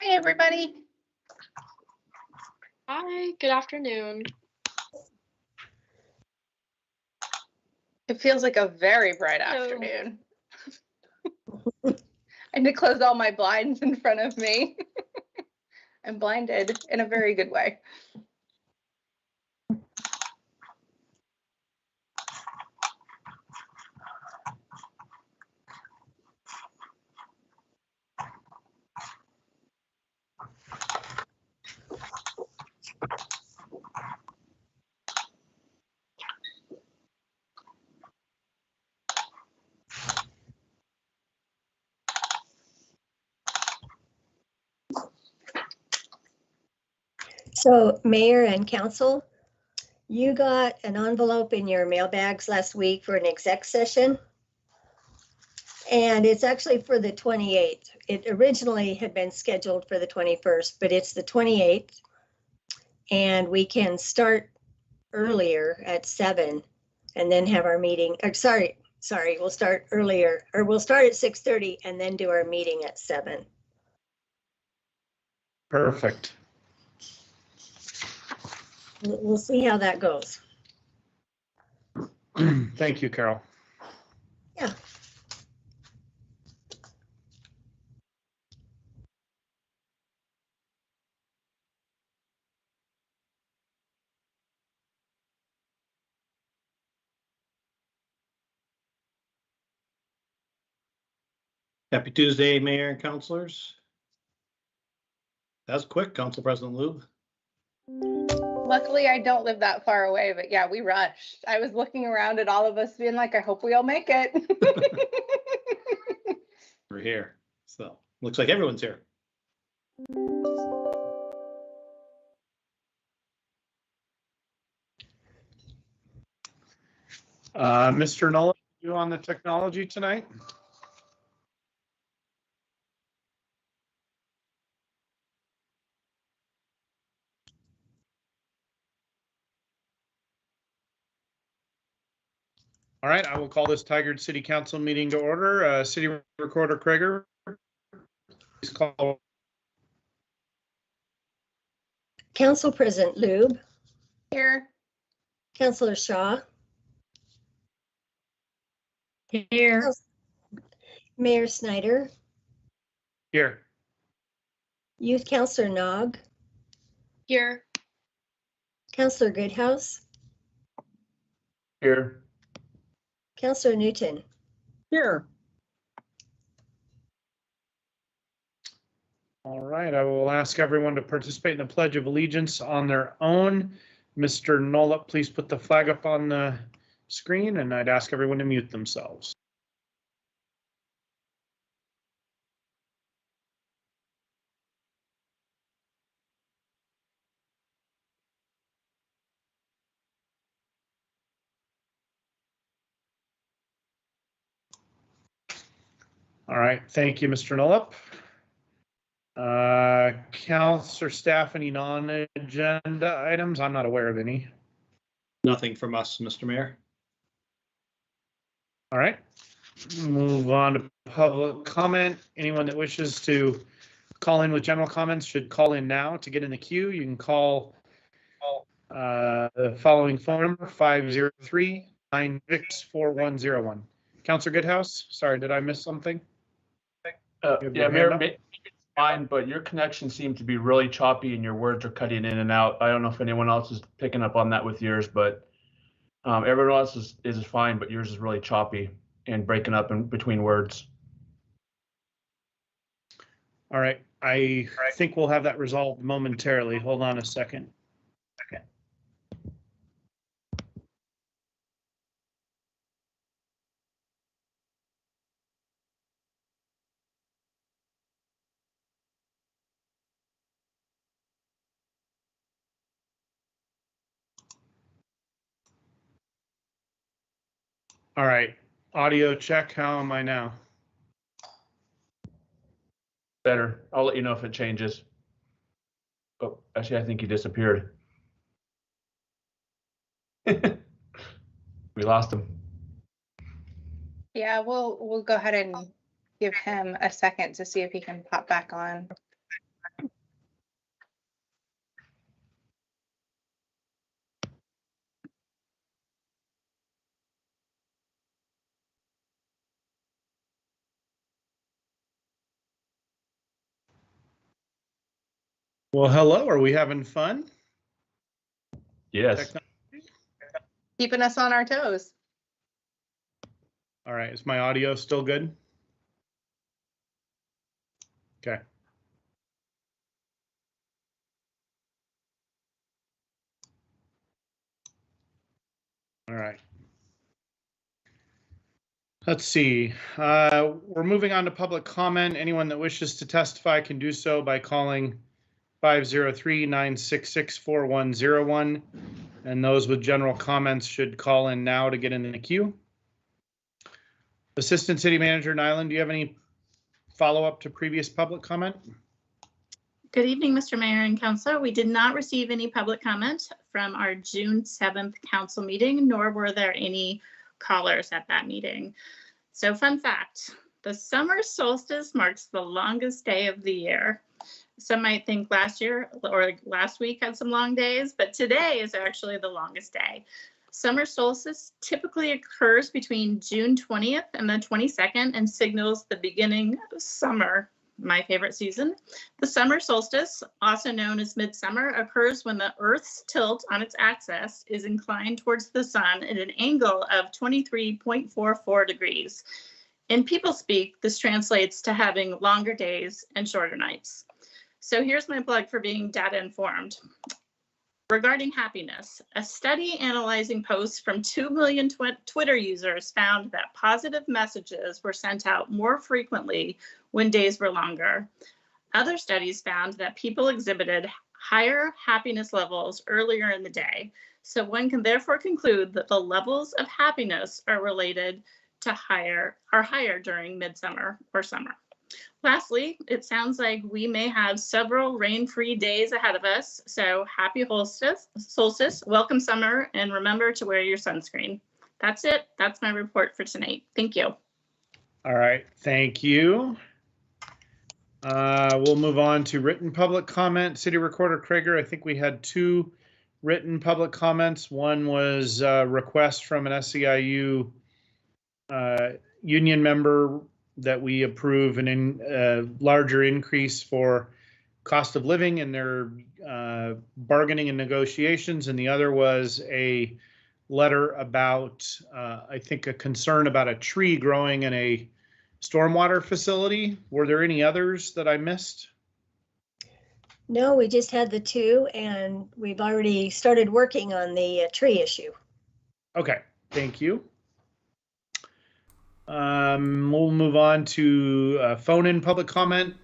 Hi, everybody. Hi, good afternoon. It feels like a very bright Hello. afternoon. I had to close all my blinds in front of me. I'm blinded in a very good way. So Mayor and Council, you got an envelope in your mailbags last week for an exec session. And it's actually for the 28th. It originally had been scheduled for the 21st, but it's the 28th. And we can start earlier at 7 and then have our meeting. Sorry, we'll start earlier, or we'll start at 6:30 and then do our meeting at 7. Perfect. We'll see how that goes. Thank you, Carol. Yeah. Happy Tuesday, Mayor and Councilors. That was quick, Council President Lube. Luckily, I don't live that far away, but yeah, we rushed. I was looking around at all of us being like, I hope we all make it. We're here, so looks like everyone's here. Mr. Nolan, you on the technology tonight? All right, I will call this Tigard City Council meeting to order. City Recorder Krager, please call. Council President Lube. Here. Councilor Shaw. Here. Mayor Snyder. Here. Youth Councilor Nog. Here. Councilor Goodhouse. Here. Councilor Newton. Here. All right, I will ask everyone to participate in the Pledge of Allegiance on their own. Mr. Nolip, please put the flag up on the screen, and I'd ask everyone to mute themselves. All right, thank you, Mr. Nolip. Council or staff, any non-agenda items? I'm not aware of any. Nothing from us, Mr. Mayor. All right, move on to public comment. Anyone that wishes to call in with general comments should call in now to get in the queue. You can call the following phone number, 503-996-4101. Councilor Goodhouse, sorry, did I miss something? Yeah, Mayor, it's fine, but your connection seems to be really choppy and your words are cutting in and out. I don't know if anyone else is picking up on that with yours, but everyone else is fine, but yours is really choppy and breaking up in between words. All right, I think we'll have that resolved momentarily. Hold on a second. All right, audio check. How am I now? Better. I'll let you know if it changes. Oh, actually, I think he disappeared. We lost him. Yeah, we'll go ahead and give him a second to see if he can pop back on. Well, hello. Are we having fun? Yes. Keeping us on our toes. All right. Is my audio still good? Okay. All right. Let's see. We're moving on to public comment. Anyone that wishes to testify can do so by calling 503-966-4101. And those with general comments should call in now to get in the queue. Assistant City Manager Nyland, do you have any follow-up to previous public comment? Good evening, Mr. Mayor and Council. We did not receive any public comment from our June 7th council meeting, nor were there any callers at that meeting. So fun fact, the summer solstice marks the longest day of the year. Some might think last year or last week had some long days, but today is actually the longest day. Summer solstice typically occurs between June 20th and the 22nd and signals the beginning of summer, my favorite season. The summer solstice, also known as midsummer, occurs when the Earth's tilt on its axis is inclined towards the sun at an angle of 23.44 degrees. In people speak, this translates to having longer days and shorter nights. So here's my plug for being data informed. Regarding happiness, a study analyzing posts from 2 million Twitter users found that positive messages were sent out more frequently when days were longer. Other studies found that people exhibited higher happiness levels earlier in the day. So one can therefore conclude that the levels of happiness are related to higher during midsummer or summer. Lastly, it sounds like we may have several rain-free days ahead of us. So happy solstice, welcome summer, and remember to wear your sunscreen. That's it. That's my report for tonight. Thank you. All right, thank you. We'll move on to written public comment. City Recorder Krager, I think we had 2 written public comments. One was a request from an SEIU union member that we approve a larger increase for cost of living in their bargaining and negotiations. And the other was a letter about, I think, a concern about a tree growing in a stormwater facility. Were there any others that I missed? No, we just had the 2, and we've already started working on the tree issue. Okay, thank you. We'll move on to phone-in public comment.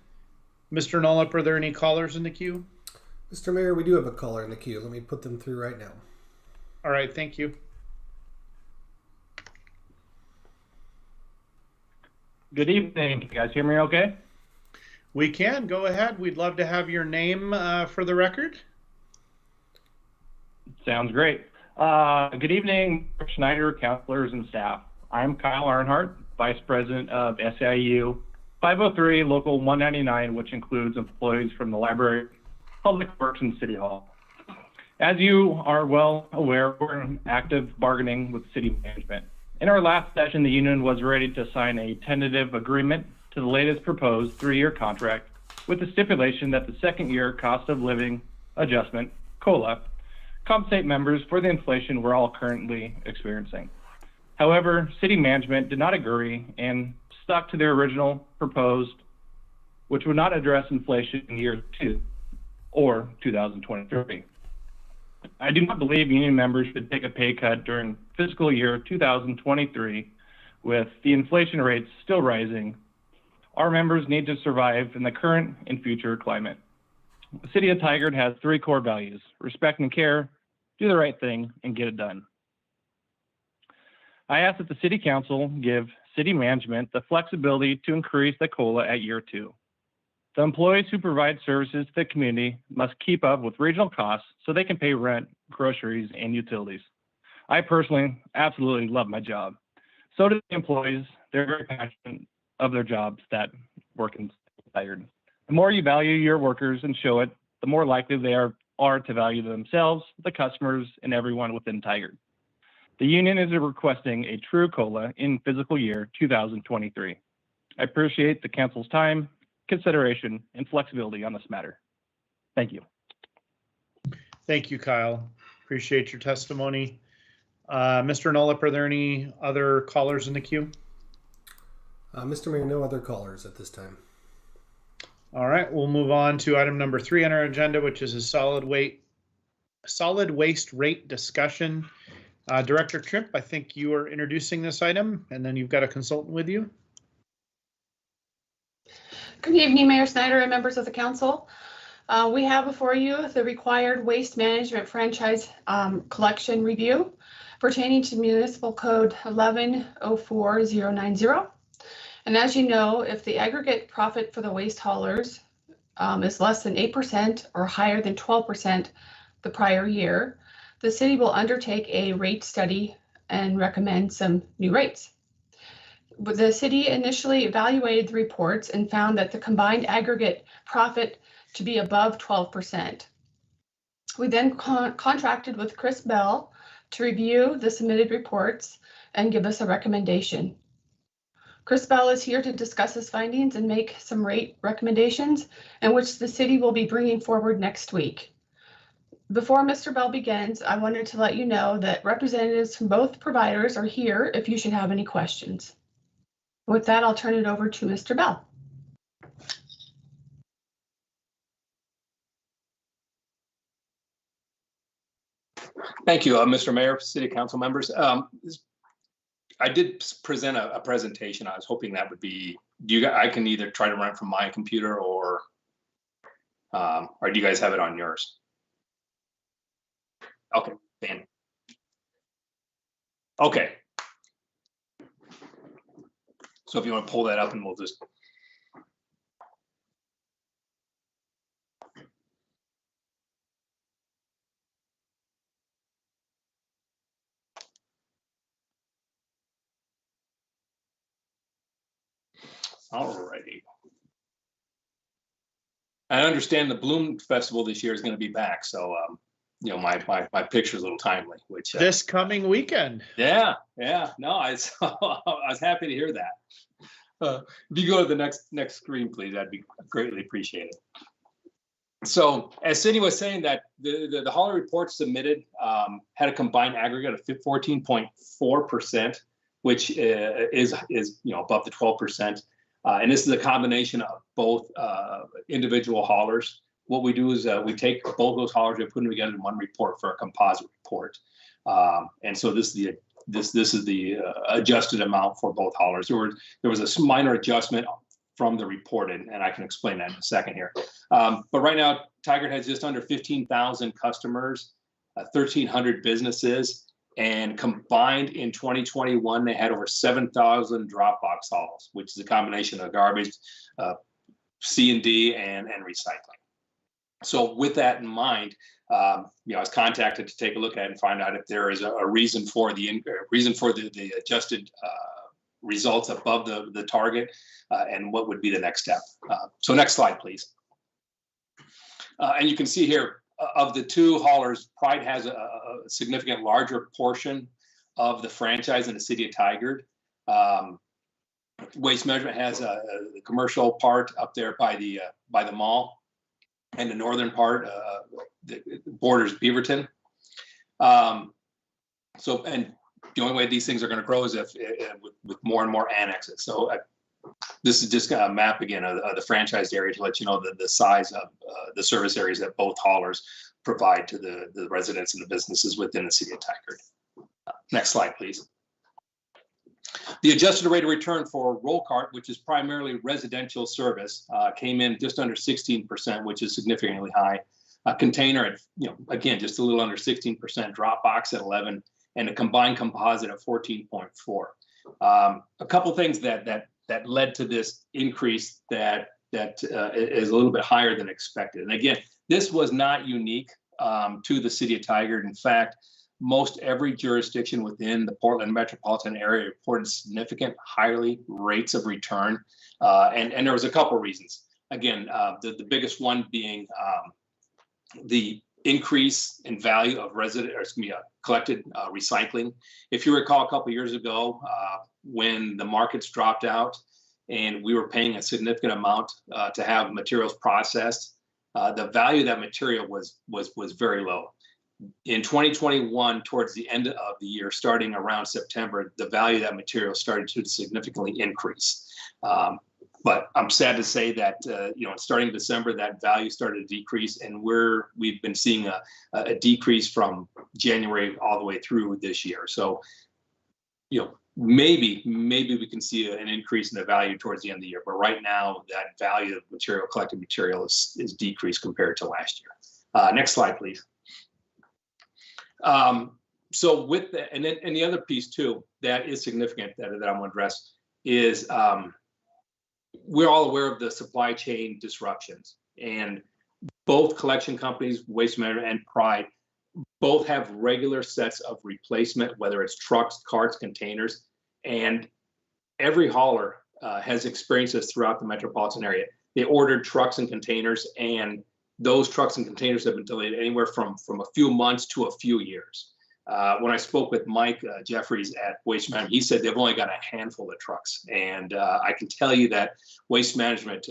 Mr. Nolip, are there any callers in the queue? Mr. Mayor, we do have a caller in the queue. Let me put them through right now. All right, thank you. Good evening. Can you guys hear me okay? We can. Go ahead. We'd love to have your name for the record. Sounds great. Good evening, Schneider, councilors, and staff. I'm Kyle Arnhart, Vice President of SEIU 503 Local 199, which includes employees from the library, Public Works, and City Hall. As you are well aware, we're in active bargaining with city management. In our last session, the union was ready to sign a tentative agreement to the latest proposed 3-year contract with the stipulation that the second-year cost of living adjustment, COLA, compensate members for the inflation we're all currently experiencing. However, city management did not agree and stuck to their original proposed, which would not address inflation in year 2 or 2023. I do not believe union members should take a pay cut during fiscal year 2023 with the inflation rates still rising. Our members need to survive in the current and future climate. The City of Tigard has 3 core values: respect and care, do the right thing, and get it done. I ask that the City Council give city management the flexibility to increase the COLA at year 2. The employees who provide services to the community must keep up with regional costs so they can pay rent, groceries, and utilities. I personally absolutely love my job. So do the employees. They're very passionate of their jobs that work in Tigard. The more you value your workers and show it, the more likely they are to value themselves, the customers, and everyone within Tigard. The union is requesting a true COLA in fiscal year 2023. I appreciate the council's time, consideration, and flexibility on this matter. Thank you. Thank you, Kyle. Appreciate your testimony. Mr. Nolip, are there any other callers in the queue? Mr. Mayor, no other callers at this time. All right, we'll move on to item number 3 on our agenda, which is a solid waste rate discussion. Director Tripp, I think you are introducing this item, and then you've got a consultant with you. Good evening, Mayor Snyder and members of the council. We have before you the required waste management franchise collection review pertaining to Municipal Code 1104090. And as you know, if the aggregate profit for the waste haulers is less than 8% or higher than 12% the prior year, the city will undertake a rate study and recommend some new rates. The city initially evaluated the reports and found that the combined aggregate profit to be above 12%. We then contracted with Chris Bell to review the submitted reports and give us a recommendation. Chris Bell is here to discuss his findings and make some rate recommendations, in which the city will be bringing forward next week. Before Mr. Bell begins, I wanted to let you know that representatives from both providers are here if you should have any questions. With that, I'll turn it over to Mr. Bell. Thank you, Mr. Mayor, City Council members. I did present a presentation. I was hoping that would be, I can either try to run it from my computer or do you guys have it on yours? Okay, Dan. Okay. So if you want to pull that up and we'll just. Alrighty. I understand the Bloom Festival this year is going to be back, so you know, my picture's a little timely. Which this coming weekend. Yeah. No, I was happy to hear that. If you go to the next screen, please, that'd be greatly appreciated. So, as Cindy was saying, that the hauler report submitted had a combined aggregate of 14.4%, which is above the 12%. And this is a combination of both individual haulers. What we do is we take both those haulers and put them together in one report for a composite report. And so this is the adjusted amount for both haulers. There was a minor adjustment from the report, and I can explain that in a second here. But right now, Tigard has just under 15,000 customers, 1,300 businesses. And combined in 2021, they had over 7,000 drop box hauls, which is a combination of garbage, C&D, and recycling. So with that in mind, I was contacted to take a look at it and find out if there is a reason for the adjusted results above the target, and what would be the next step. So next slide, please. And you can see here, of the two haulers, Pride has a significant larger portion of the franchise in the city of Tigard. Waste Management has the commercial part up there by the mall, and the northern part borders Beaverton. And the only way these things are going to grow is if with more and more annexes. So this is just a map again of the franchised area to let you know the size of the service areas that both haulers provide to the residents and the businesses within the city of Tigard. Next slide, please. The adjusted rate of return for roll cart, which is primarily residential service, came in just under 16%, which is significantly high. A container at, again, just a little under 16%, drop box at 11, and a combined composite at 14.4. A couple things that led to this increase that is a little bit higher than expected. And again, this was not unique to the city of Tigard. In fact, most every jurisdiction within the Portland metropolitan area reported significant highly rates of return. And there was a couple of reasons. Again, the biggest one being the increase in value of collected recycling. If you recall, a couple of years ago, when the markets dropped out and we were paying a significant amount to have materials processed, the value of that material was very low. In 2021, towards the end of the year, starting around September, the value of that material started to significantly increase. But I'm sad to say that starting December, that value started to decrease, and we've been seeing a decrease from January all the way through this year. So, maybe we can see an increase in the value towards the end of the year. But right now, that value of material, collected material, is decreased compared to last year. Next slide, please. So with that, and the other piece too that is significant that I'm going to address is we're all aware of the supply chain disruptions, and both collection companies, Waste Management and Pride, both have regular sets of replacement, whether it's trucks, carts, containers, and every hauler has experienced this throughout the metropolitan area. They ordered trucks and containers, and those trucks and containers have been delayed anywhere from a few months to a few years. When I spoke with Mike Jeffries at Waste Management, he said they've only got a handful of trucks. And I can tell you that Waste Management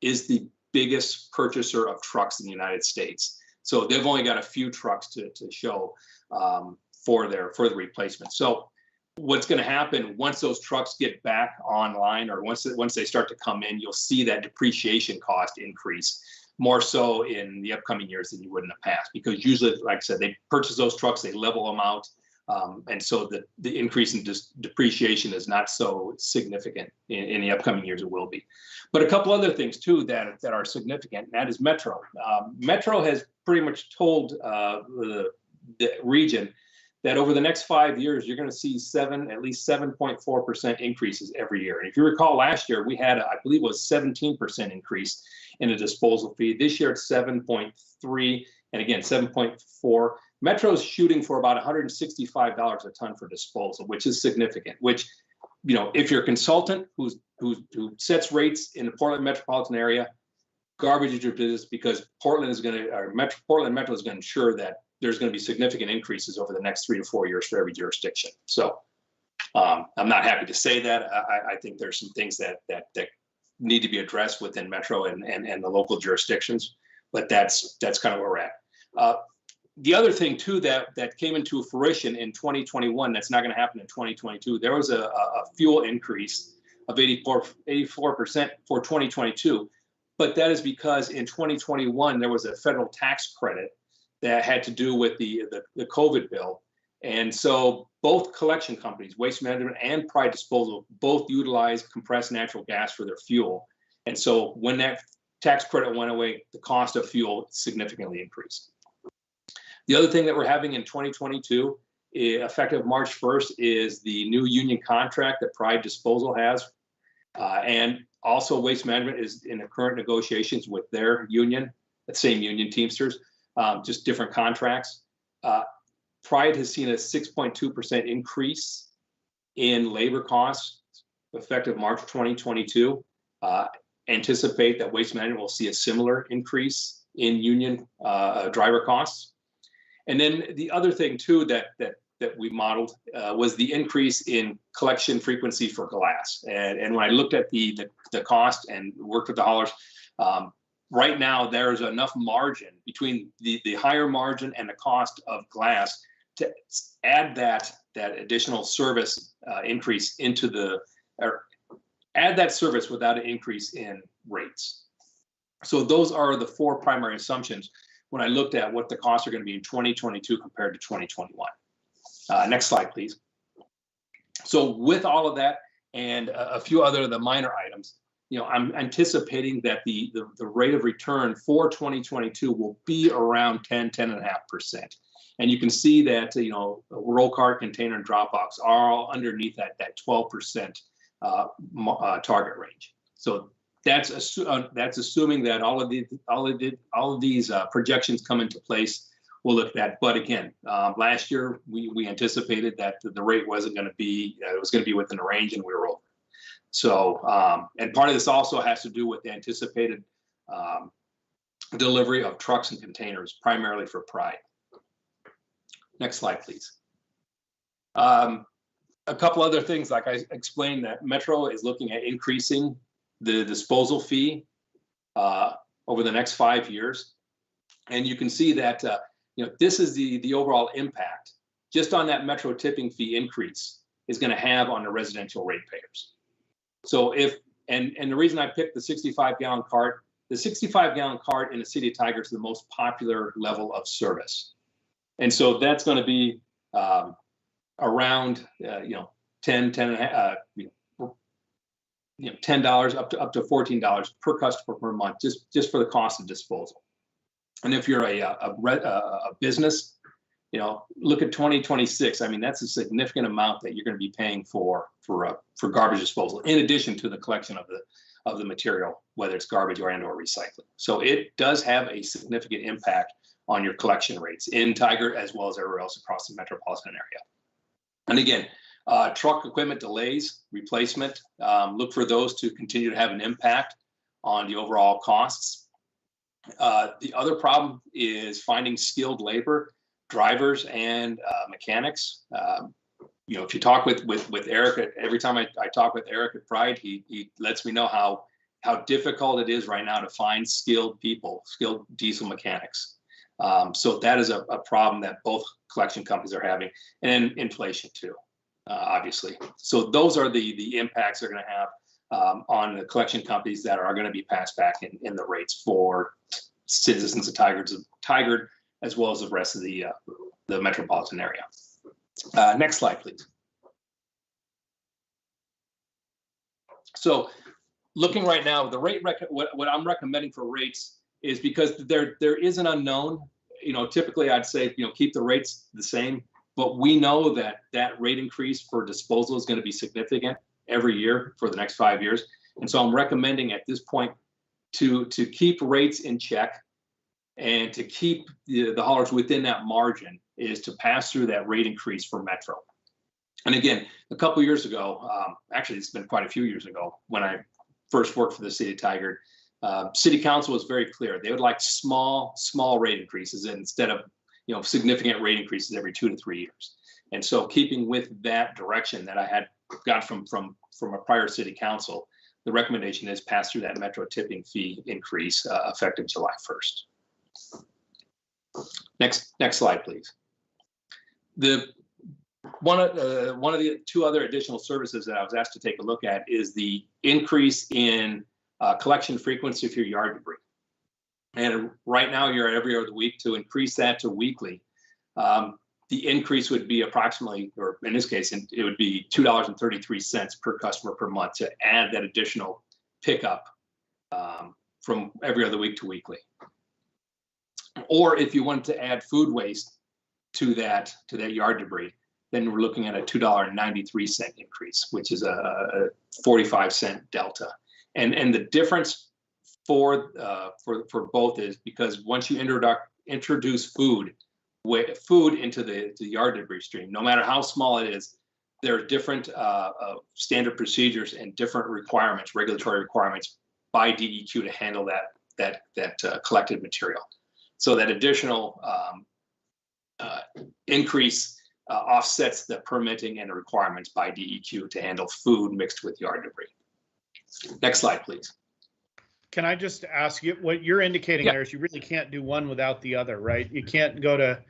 is the biggest purchaser of trucks in the United States. So they've only got a few trucks to show for the replacement. So what's going to happen once those trucks get back online, or once they start to come in, you'll see that depreciation cost increase more so in the upcoming years than you would in the past, because usually, like I said, they purchase those trucks, they level them out, and so the increase in depreciation is not so significant in the upcoming years. It will be. But a couple other things too that are significant, and that is Metro. Metro has pretty much told the region that over the next 5 years, you're going to see at least 7.4% increases every year. And if you recall, last year we had, I believe it was 17% increase in a disposal fee. This year it's 7.3, and again, 7.4. Metro's shooting for about $165 a ton for disposal, which is significant, which, if you're a consultant who sets rates in the Portland metropolitan area, garbage is your business, because Portland Metro is going to ensure that there's going to be significant increases over the next 3 to 4 years for every jurisdiction. So I'm not happy to say that. I think there's some things that need to be addressed within Metro and the local jurisdictions, but that's kind of where we're at. The other thing too that came into fruition in 2021 that's not going to happen in 2022, there was a fuel increase of 84% for 2022, but that is because in 2021 there was a federal tax credit that had to do with the COVID bill. And so both collection companies, Waste Management and Pride Disposal, both utilize compressed natural gas for their fuel. And so when that tax credit went away, the cost of fuel significantly increased. The other thing that we're having in 2022, effective March 1st, is the new union contract that Pride Disposal has. And also Waste Management is in the current negotiations with their union, the same union, Teamsters, just different contracts. Pride has seen a 6.2% increase in labor costs effective March 2022. Anticipate that Waste Management will see a similar increase in union driver costs. And then the other thing too that we modeled was the increase in collection frequency for glass. And when I looked at the cost and worked with the haulers, right now there's enough margin between the higher margin and the cost of glass to add that additional service increase add that service without an increase in rates. So those are the four primary assumptions when I looked at what the costs are going to be in 2022 compared to 2021. Next slide, please. So with all of that and a few other of the minor items, I'm anticipating that the rate of return for 2022 will be around 10.5%. And you can see that, roll cart, container, and drop box are all underneath that 12% target range. So that's assuming that all of these projections come into place. We'll look at that. But again, last year we anticipated that the rate wasn't going to be, it was going to be within the range, and we were over. So, and part of this also has to do with the anticipated delivery of trucks and containers, primarily for Pride. Next slide, please. A couple other things, like I explained, that Metro is looking at increasing the disposal fee, or over the next 5 years. And you can see that, this is the overall impact just on that metro tipping fee increase is going to have on the residential ratepayers. So and the reason I picked the 65-gallon cart, the 65-gallon cart in the city of Tigard is the most popular level of service. And so that's going to be around, $10 up to $14 per customer per month, just for the cost of disposal. And if you're a business, look at 2026. I mean, that's a significant amount that you're going to be paying for garbage disposal, in addition to the collection of the material, whether it's garbage or recycling. So it does have a significant impact on your collection rates in Tigard as well as everywhere else across the metropolitan area. And again, truck equipment delays, replacement, look for those to continue to have an impact on the overall costs. The other problem is finding skilled labor, drivers and mechanics. If you talk with Eric, every time I talk with Eric at Pride, he lets me know how difficult it is right now to find skilled people, skilled diesel mechanics. So that is a problem that both collection companies are having, and inflation too, obviously. So those are the impacts they're going to have on the collection companies that are going to be passed back in the rates for citizens of Tigard, as well as the rest of the metropolitan area. Next slide, please. So looking right now, the rate, what I'm recommending for rates is because there is an unknown. Typically I'd say, keep the rates the same, but we know that rate increase for disposal is going to be significant every year for the next 5 years. And so I'm recommending at this point to keep rates in check and to keep the haulers within that margin is to pass through that rate increase for Metro. And again, a couple years ago, actually it's been quite a few years ago, when I first worked for the city of Tigard, city council was very clear. They would like small rate increases instead of significant rate increases every 2 to 3 years. And so keeping with that direction that I had got from a prior city council, the recommendation is pass through that Metro tipping fee increase effective July 1st. Next slide, please. One of the two other additional services that I was asked to take a look at is the increase in collection frequency for yard debris. And right now you're at every other week. To increase that to weekly, the increase would be approximately, or in this case, it would be $2.33 per customer per month to add that additional pickup from every other week to weekly. Or if you wanted to add food waste to that yard debris, then we're looking at a $2.93 increase, which is a 45-cent delta. And the difference for both is because once you introduce food into the yard debris stream, no matter how small it is, there are different standard procedures and different requirements, regulatory requirements by DEQ to handle that collected material. So that additional increase offsets the permitting and the requirements by DEQ to handle food mixed with yard debris. Next slide, please. Can I just ask you, what you're indicating there is you really can't do one without the other, right? You can't go to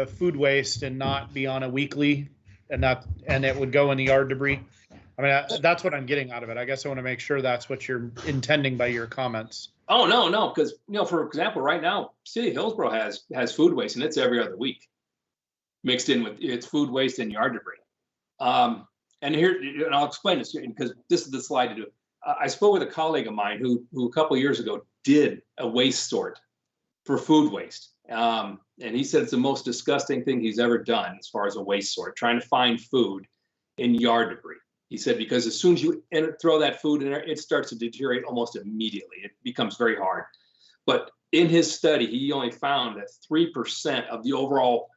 food waste and not be on a weekly and it would go in the yard debris. I mean, that's what I'm getting out of it. I guess I want to make sure that's what you're intending by your comments. Oh, no, because, for example, right now, City of Hillsborough has food waste and it's every other week mixed in with its food waste and yard debris. And I'll explain this because this is the slide to do it. I spoke with a colleague of mine who a couple of years ago did a waste sort for food waste. And he said it's the most disgusting thing he's ever done as far as a waste sort, trying to find food in yard debris. He said, because as soon as you throw that food in there, it starts to deteriorate almost immediately. It becomes very hard. But in his study, he only found that 3% of the overall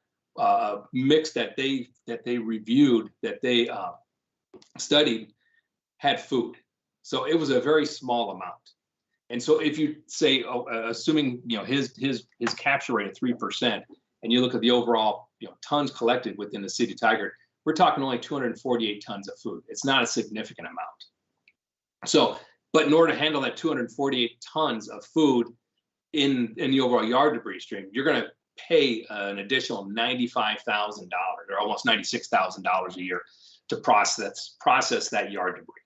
mix that they reviewed, that they studied, had food. So it was a very small amount. And so if you say, assuming his capture rate of 3%, and you look at the overall tons collected within the city of Tigard, we're talking only 248 tons of food. It's not a significant amount. So But in order to handle that 248 tons of food in the overall yard debris stream, you're going to pay an additional $95,000 or almost $96,000 a year to process that yard debris.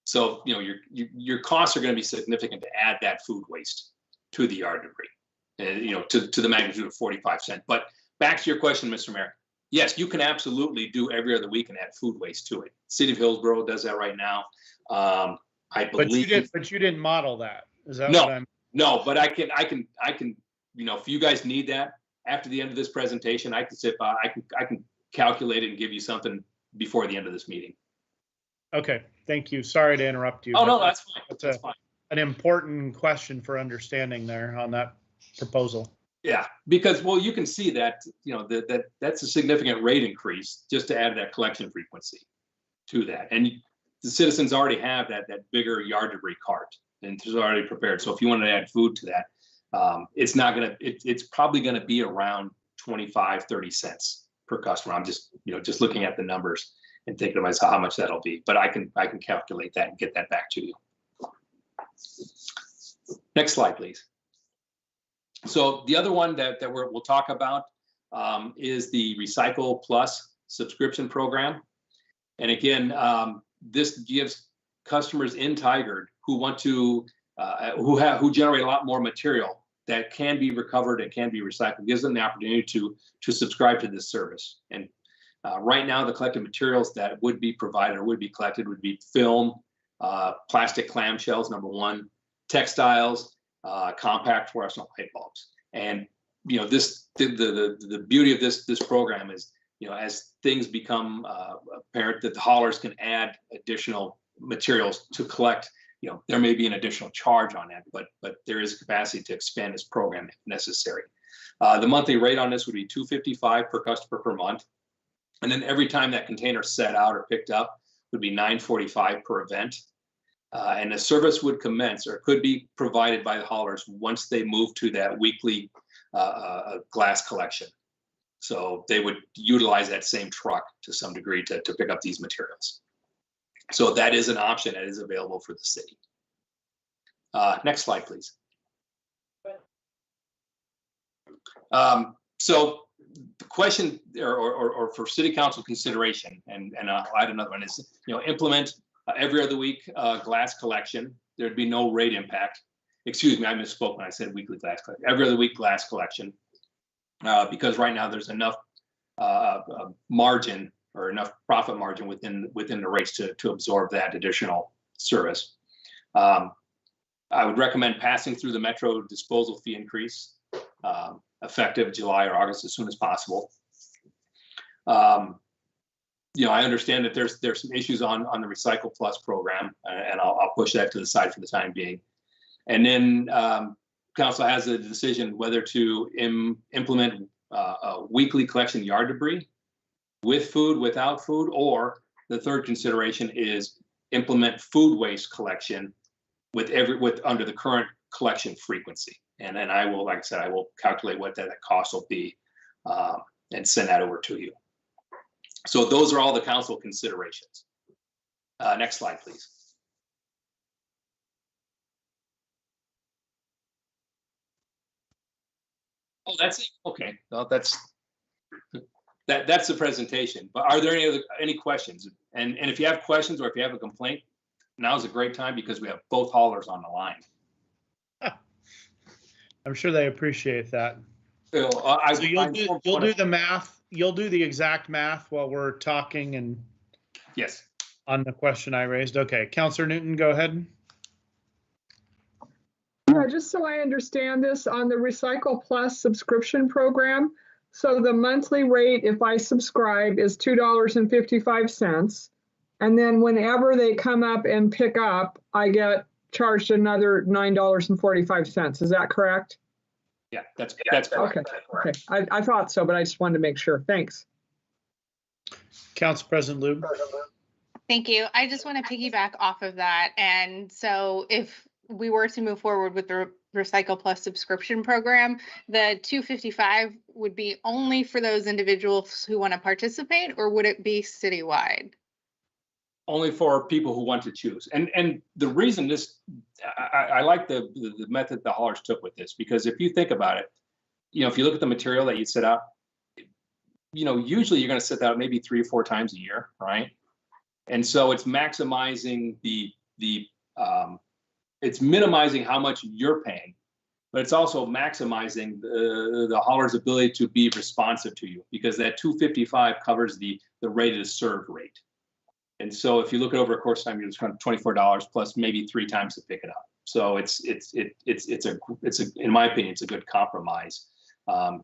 So, you know, your costs are going to be significant to add that food waste to the yard debris, you know, to the magnitude of 45 cents. But back to your question, Mr. Mayor. Yes, you can absolutely do every other week and add food waste to it. City of Hillsborough does that right now. I believe. But you didn't model that. Is that No, what I'm? no, but I can, you know, if you guys need that after the end of this presentation, I can sit by, I can calculate it and give you something before the end of this meeting. Okay, thank you. Sorry to interrupt you. Oh, but no, that's fine. That's fine. An important question for understanding there on that proposal. Yeah, because, well, you can see that, you know, that's a significant rate increase just to add that collection frequency to that. And the citizens already have that bigger yard debris cart and it's already prepared. So if you want to add food to that, it's not going to, it's probably going to be around 25, 30 cents per customer. I'm just, you know, just looking at the numbers and thinking to myself how much that'll be, but I can calculate that and get that back to you. Next slide, please. So the other one that we'll talk about is the Recycle Plus subscription program. And again, this gives customers in Tigard who want to, who generate a lot more material that can be recovered and can be recycled, gives them the opportunity to subscribe to this service. And right now, the collected materials that would be provided or would be collected would be film, plastic clamshells, number one, textiles, compact fluorescent light bulbs. And, you know, this, the beauty of this program is, you know, as things become apparent that the haulers can add additional materials to collect, you know, there may be an additional charge on that, but there is capacity to expand this program if necessary. The monthly rate on this would be $255 per customer per month. And then every time that container set out or picked up would be $945 per event. And the service would commence or could be provided by the haulers once they move to that weekly glass collection. So they would utilize that same truck to some degree to pick up these materials. So that is an option that is available for the city. Next slide, please. So the question or for city council consideration, and I'll add another one, is, you know, implement every other week glass collection. There'd be no rate impact. Excuse me, I misspoke when I said weekly glass collection. Every other week glass collection, because right now there's enough margin or enough profit margin within the rates to absorb that additional service. I would recommend passing through the Metro disposal fee increase effective July or August as soon as possible. You know, I understand that there's some issues on the Recycle Plus program, and I'll push that to the side for the time being. And then council has a decision whether to implement a weekly collection yard debris with food, without food, or the third consideration is implement food waste collection with under the current collection frequency. And then I will, like I said, I will calculate what that cost will be and send that over to you. So those are all the council considerations. Next slide, please. Oh, that's it. Okay. Well, that's the presentation. But are there any questions? And if you have questions or if you have a complaint, now's a great time because we have both haulers on the line. I'm sure they appreciate that. So, so you'll do the math. You'll do the exact math while we're talking and. Yes. On the question I raised. Okay, Councilor Newton, go ahead. Yeah, just so I understand this, on the Recycle Plus subscription program, so the monthly rate, if I subscribe, is $2.55. And then whenever they come up and pick up, I get charged another $9.45. Is that correct? Yeah, that's correct. Okay. I thought so, but I just wanted to make sure. Thanks. Council President Lube. Thank you. I just want to piggyback off of that. And so if we were to move forward with the Recycle Plus subscription program, the $255 would be only for those individuals who want to participate, or would it be citywide? only for people who want to choose. And the reason this, I like the method the haulers took with this, because if you think about it, if you look at the material that you set out, usually you're going to set that out maybe 3 or 4 times a year, right? And so it's maximizing it's minimizing how much you're paying, but it's also maximizing the hauler's ability to be responsive to you, because that $255 covers the rated serve rate. And so if you look at over a course of time, you're just going to $24 plus maybe 3 times to pick it up. So it's in my opinion, it's a good compromise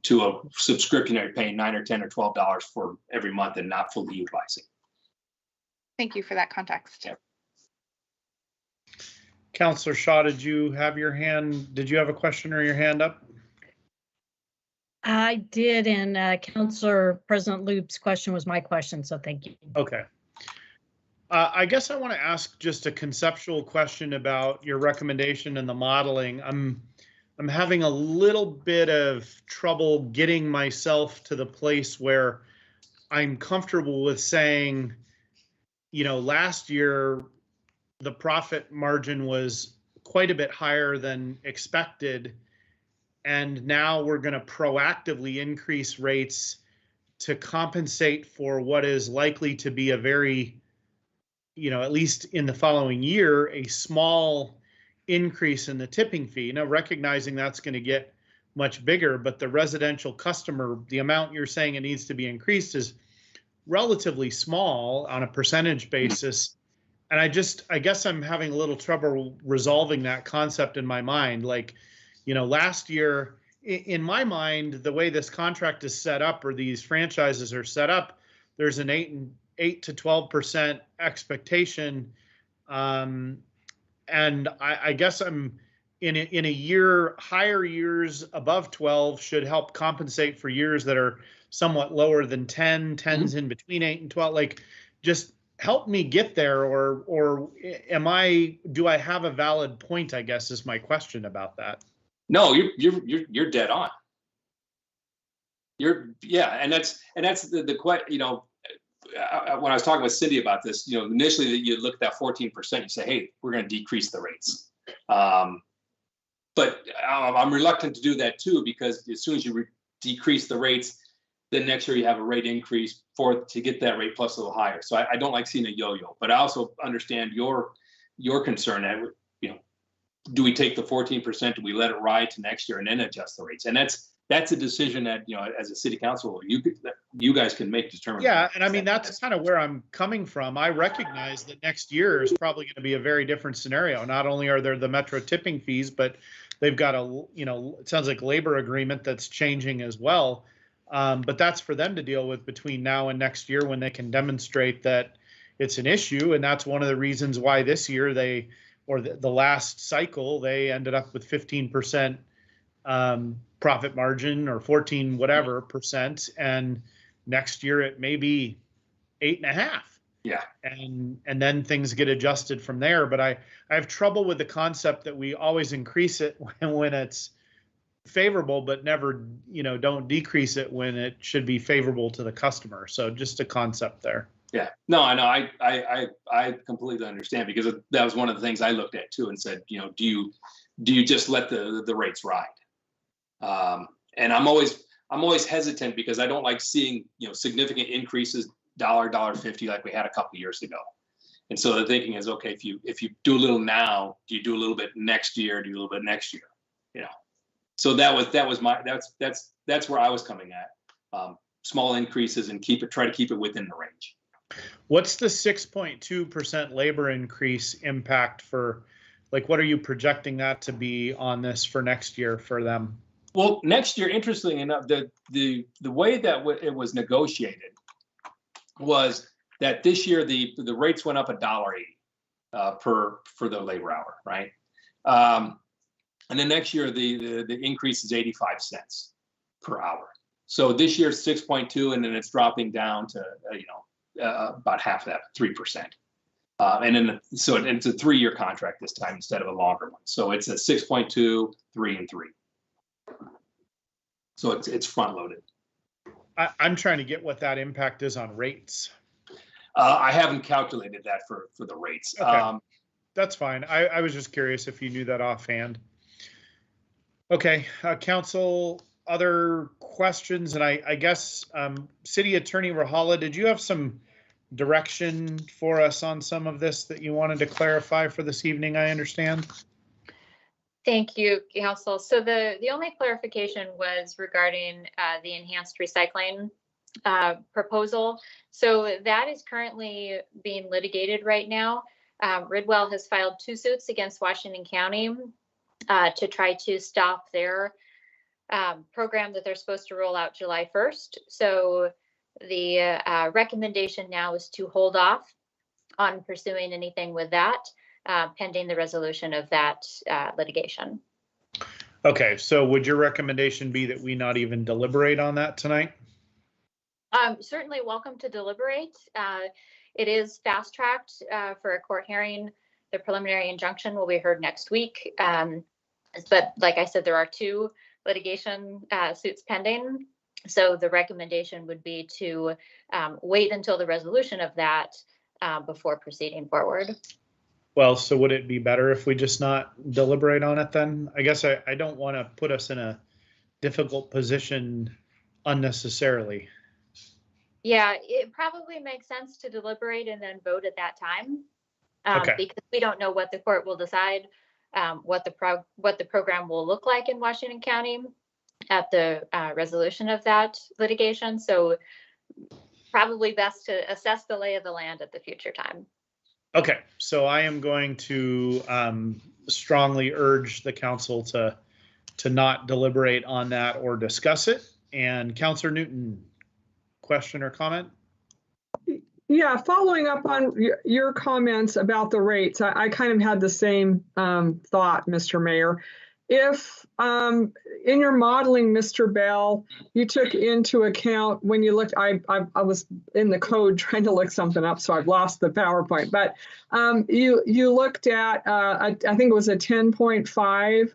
to a subscription that you're paying $9 or $10 or $12 for every month and not fully utilizing. Thank you for that context. Yeah. Councillor Shaw, did you have a question or your hand up? I did, and Councillor President Loop's question was my question, so thank you. Okay. I guess I want to ask just a conceptual question about your recommendation and the modeling. I'm having a little bit of trouble getting myself to the place where I'm comfortable with saying, last year the profit margin was quite a bit higher than expected, and now we're going to proactively increase rates to compensate for what is likely to be a very, at least in the following year, a small increase in the tipping fee. Now, recognizing that's going to get much bigger, but the residential customer, the amount you're saying it needs to be increased is relatively small on a percentage basis. And I guess I'm having a little trouble resolving that concept in my mind. Like, last year, in my mind, the way this contract is set up, or these franchises are set up, there's an 8 to 12% expectation. And I guess I'm in a year, higher years above 12 should help compensate for years that are somewhat lower than 10, 10's in between 8 and 12. Like, just help me get there, or do I have a valid point, I guess, is my question about that. No, you're dead on. And that's the question, when I was talking with Cindy about this, initially you look at that 14%, you say, hey, we're going to decrease the rates. But I'm reluctant to do that too, because as soon as you decrease the rates, then next year you have a rate increase to get that rate plus a little higher. So I don't like seeing a yo-yo, but I also understand your concern that, do we take the 14%, do we let it ride to next year and then adjust the rates? And that's a decision that, as a city council, you guys can make determined. Yeah, and I mean, that's kind of where I'm coming from. I recognize that next year is probably going to be a very different scenario. Not only are there the metro tipping fees, but they've got it sounds like labor agreement that's changing as well. But that's for them to deal with between now and next year, when they can demonstrate that it's an issue. And that's one of the reasons why this year the last cycle, they ended up with 15% profit margin, or 14 whatever percent, and next year it may be 8.5. Yeah. And then things get adjusted from there. But I have trouble with the concept that we always increase it when it's favorable, but never, don't decrease it when it should be favorable to the customer. So just a concept there. Yeah, no, I know. I completely understand, because that was one of the things I looked at too and said, do you just let the rates ride? And I'm always hesitant, because I don't like seeing, significant increases, $1.50 like we had a couple of years ago. And so the thinking is, okay, if you do a little now, do you do a little bit next year? Do you do a little bit next year? So that's where I was coming at. Small increases and try to keep it within the range. What's the 6.2% labor increase impact for, what are you projecting that to be on this for next year for them? Well, next year, interestingly enough, the way that it was negotiated was that this year the rates went up $1.80 for the labor hour, right? And then next year the increase is 85 cents per hour. So this year 6.2, and then it's dropping down to about half of that, 3%. And then so it's a 3-year contract this time instead of a longer one. So it's a 6.2, 3, and 3. So it's front loaded. I'm trying to get what that impact is on rates. I haven't calculated that for the rates. Okay. That's fine. I was just curious if you knew that offhand. Okay, council, other questions? And I guess City Attorney Rahala, did you have some direction for us on some of this that you wanted to clarify for this evening, I understand? Thank you, Council. So the only clarification was regarding the enhanced recycling proposal. So that is currently being litigated right now. Ridwell has filed 2 suits against Washington County to try to stop their program that they're supposed to roll out July 1st. So the recommendation now is to hold off on pursuing anything with that, pending the resolution of that litigation. Okay, so would your recommendation be that we not even deliberate on that tonight? Certainly welcome to deliberate. It is fast tracked for a court hearing. The preliminary injunction will be heard next week. But like I said, there are 2 litigation suits pending. So the recommendation would be to wait until the resolution of that before proceeding forward. Well, so would it be better if we just not deliberate on it then? I guess I don't want to put us in a difficult position unnecessarily. Yeah, it probably makes sense to deliberate and then vote at that time. Okay. Because we don't know what the court will decide, what the program will look like in Washington County at the resolution of that litigation. So probably best to assess the lay of the land at the future time. Okay, so I am going to strongly urge the council to not deliberate on that or discuss it. And Councillor Newton, question or comment? Yeah, following up on your comments about the rates, I kind of had the same thought, Mr. Mayor. If in your modeling, Mr. Bell, you took into account when you looked, I was in the code trying to look something up, so I've lost the PowerPoint, but you looked at, I think it was a 10.5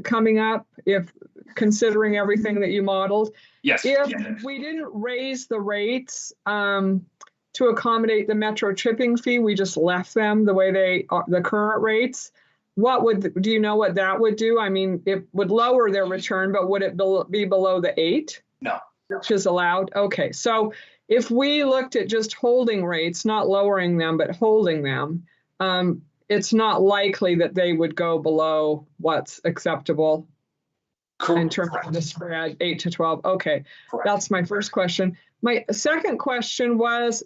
coming up, if considering everything that you modeled. Yes. If we didn't raise the rates to accommodate the Metro tripping fee, we just left them the way they are, the current rates. Do you know what that would do? I mean, it would lower their return, but would it be below the 8? No. Which is allowed? Okay, so if we looked at just holding rates, not lowering them, but holding them, it's not likely that they would go below what's acceptable. Correct. In terms of the spread, 8 to 12. Okay, correct. That's my first question. My second question was,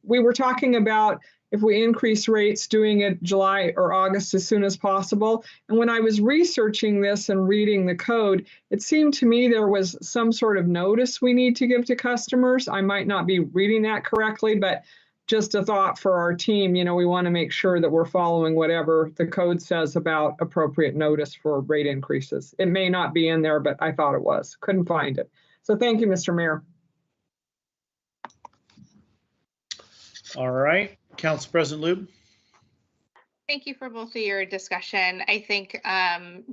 we were talking about if we increase rates, doing it July or August as soon as possible. And when I was researching this and reading the code, it seemed to me there was some sort of notice we need to give to customers. I might not be reading that correctly, but just a thought for our team, we want to make sure that we're following whatever the code says about appropriate notice for rate increases. It may not be in there, but I thought it was. Couldn't find it. So thank you, Mr. Mayor. All right, Council President Lube. Thank you for both of your discussion. I think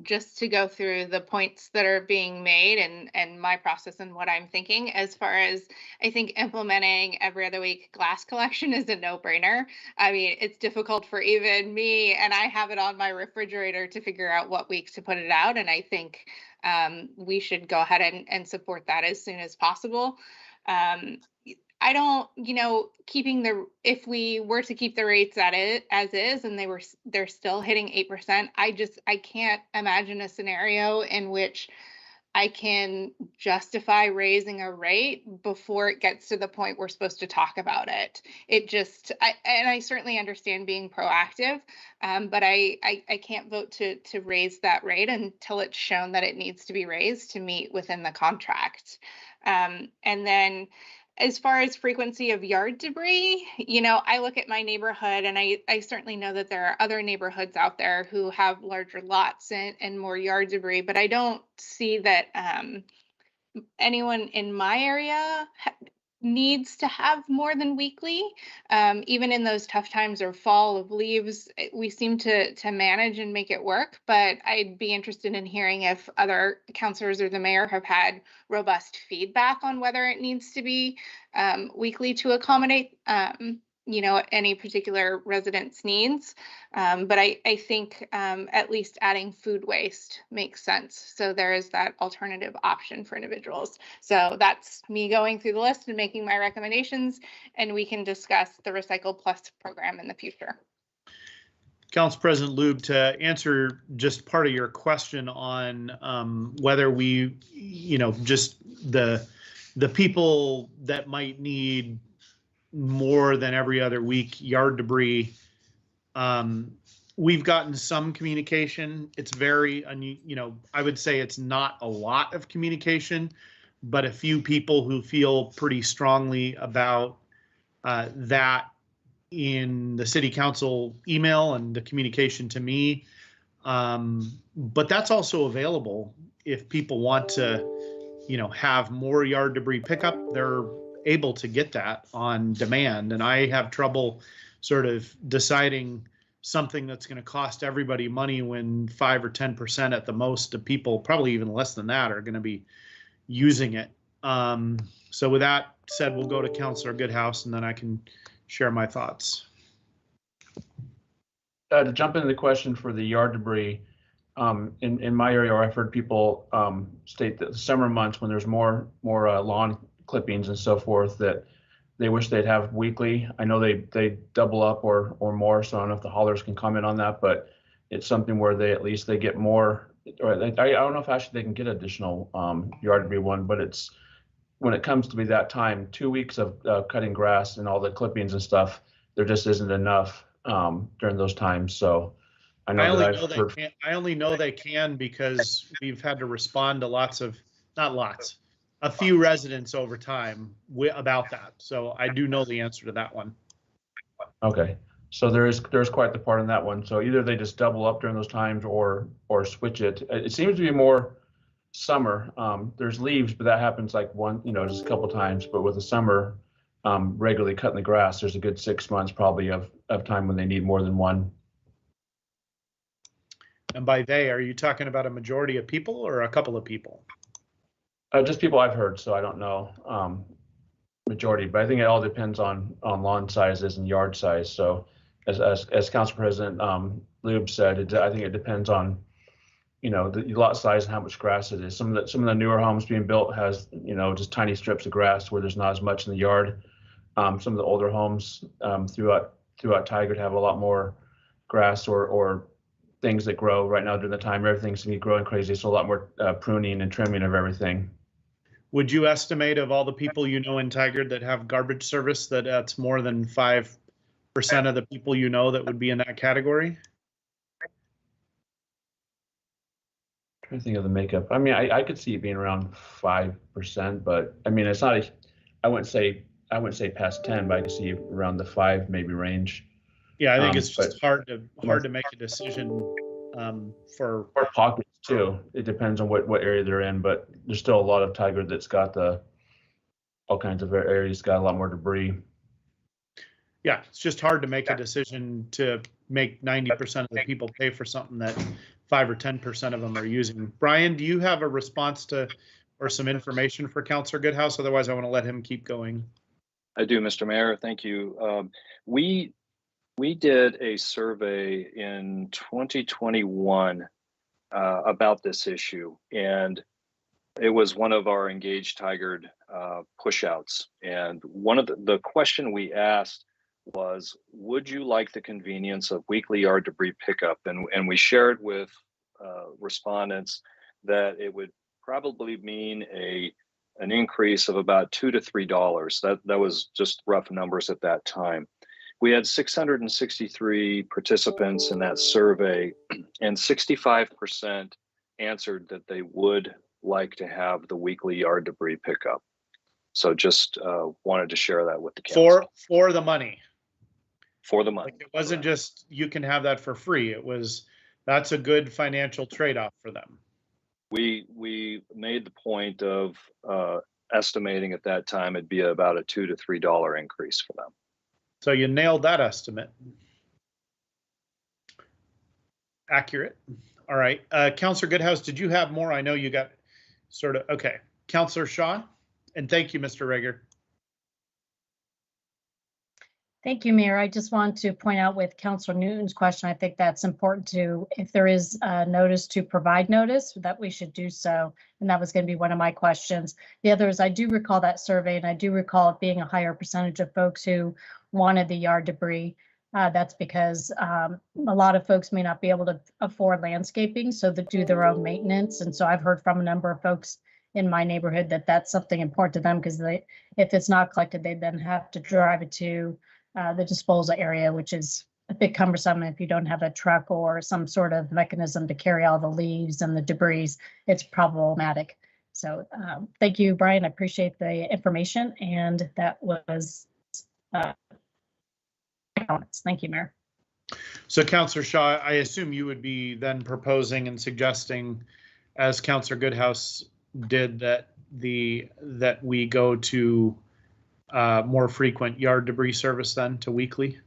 just to go through the points that are being made and my process and what I'm thinking, as far as I think implementing every other week glass collection is a no-brainer. I mean, it's difficult for even me, and I have it on my refrigerator to figure out what weeks to put it out. And I think we should go ahead and support that as soon as possible. I don't, if we were to keep the rates at it as is and they're still hitting 8%, I can't imagine a scenario in which I can justify raising a rate before it gets to the point we're supposed to talk about it. I certainly understand being proactive, but I can't vote to raise that rate until it's shown that it needs to be raised to meet within the contract. And then as far as frequency of yard debris, I look at my neighborhood and I certainly know that there are other neighborhoods out there who have larger lots and more yard debris, but I don't see that anyone in my area needs to have more than weekly. Even in those tough times or fall of leaves, we seem to manage and make it work. But I'd be interested in hearing if other counselors or the mayor have had robust feedback on whether it needs to be weekly to accommodate any particular resident's needs. But I think at least adding food waste makes sense. So there is that alternative option for individuals. So that's me going through the list and making my recommendations, and we can discuss the Recycle Plus program in the future. Council President Lube, to answer just part of your question on whether we, just the people that might need more than every other week yard debris, we've gotten some communication. It's very, I would say it's not a lot of communication, but a few people who feel pretty strongly about that in the city council email and the communication to me. But that's also available if people want to, have more yard debris pickup. They're able to get that on demand, and I have trouble sort of deciding something that's going to cost everybody money when 5 or 10% at the most of people, probably even less than that, are going to be using it. So with that said, we'll go to Councilor Goodhouse, and then I can share my thoughts. To jump into the question for the yard debris, in my area, I've heard people state that the summer months when there's more lawn clippings and so forth, that they wish they'd have weekly. I know they double up or more, so I don't know if the haulers can comment on that, but it's something where they at least they get more, or I don't know if actually they can get additional yard debris one, but it's when it comes to be that time, 2 weeks of cutting grass and all the clippings and stuff, there just isn't enough during those times. So I only know they can because we've had to respond to a few residents over time about that. So I do know the answer to that one. Okay, so there's quite the part in that one. So either they just double up during those times or switch it. It seems to be more summer. There's leaves, but that happens like just a couple times. But with the summer, regularly cutting the grass, there's a good 6 months probably of time when they need more than one. And by they, are you talking about a majority of people or a couple of people? Just people I've heard, so I don't know majority, but I think it all depends on lawn sizes and yard size. So as Council President Lube said, I think it depends on the lot size and how much grass it is. Some of the newer homes being built has just tiny strips of grass where there's not as much in the yard. Some of the older homes throughout Tigard have a lot more grass or things that grow. Right now during the time everything's gonna be growing crazy, so a lot more pruning and trimming of everything. Would you estimate of all the people in Tigard that have garbage service that's more than 5% of the people that would be in that category? I'm trying to think of the makeup. I mean, I could see it being around 5%, but I mean, it's not I wouldn't say past 10, but I could see around the 5 maybe range. Yeah, I think it's just hard to make a decision for pockets too. It depends on what area they're in, but there's still a lot of Tigard that's got all kinds of areas got a lot more debris. Yeah, it's just hard to make a decision to make 90% of the people pay for something that 5 or 10% of them are using. Brian, do you have a response to or some information for Councilor Goodhouse? Otherwise, I want to let him keep going. I do, Mr. Mayor. Thank you. We did a survey in 2021 about this issue, and it was one of our Engage Tigard pushouts. And one of the question we asked was, would you like the convenience of weekly yard debris pickup? And we shared with respondents that it would probably mean an increase of about $2 to $3. That was just rough numbers at that time. We had 663 participants in that survey, and 65% answered that they would like to have the weekly yard debris pickup. So just wanted to share that with the council. For the money. For the money. Like it wasn't just you can have that for free. That's a good financial trade-off for them. We made the point of estimating at that time it'd be about a $2 to $3 increase for them. So you nailed that estimate. Accurate. All right. Councillor Goodhouse, did you have more? I know you got sort of, okay. Councillor Shaw, and thank you, Mr. Rager. Thank you, Mayor. I just want to point out with Councillor Newton's question, I think that's important to, if there is a notice to provide notice, that we should do so. And that was going to be one of my questions. The other is I do recall that survey, and I do recall it being a higher percentage of folks who wanted the yard debris. That's because a lot of folks may not be able to afford landscaping, so they do their own maintenance. And so I've heard from a number of folks in my neighborhood that that's something important to them, because if it's not collected, they then have to drive it to the disposal area, which is a bit cumbersome if you don't have a truck or some sort of mechanism to carry all the leaves and the debris. It's problematic. So thank you, Brian. I appreciate the information, and that was comments. Thank you, Mayor. So Councillor Shaw, I assume you would be then proposing and suggesting, as Councillor Goodhouse did, that we go to more frequent yard debris service then to weekly?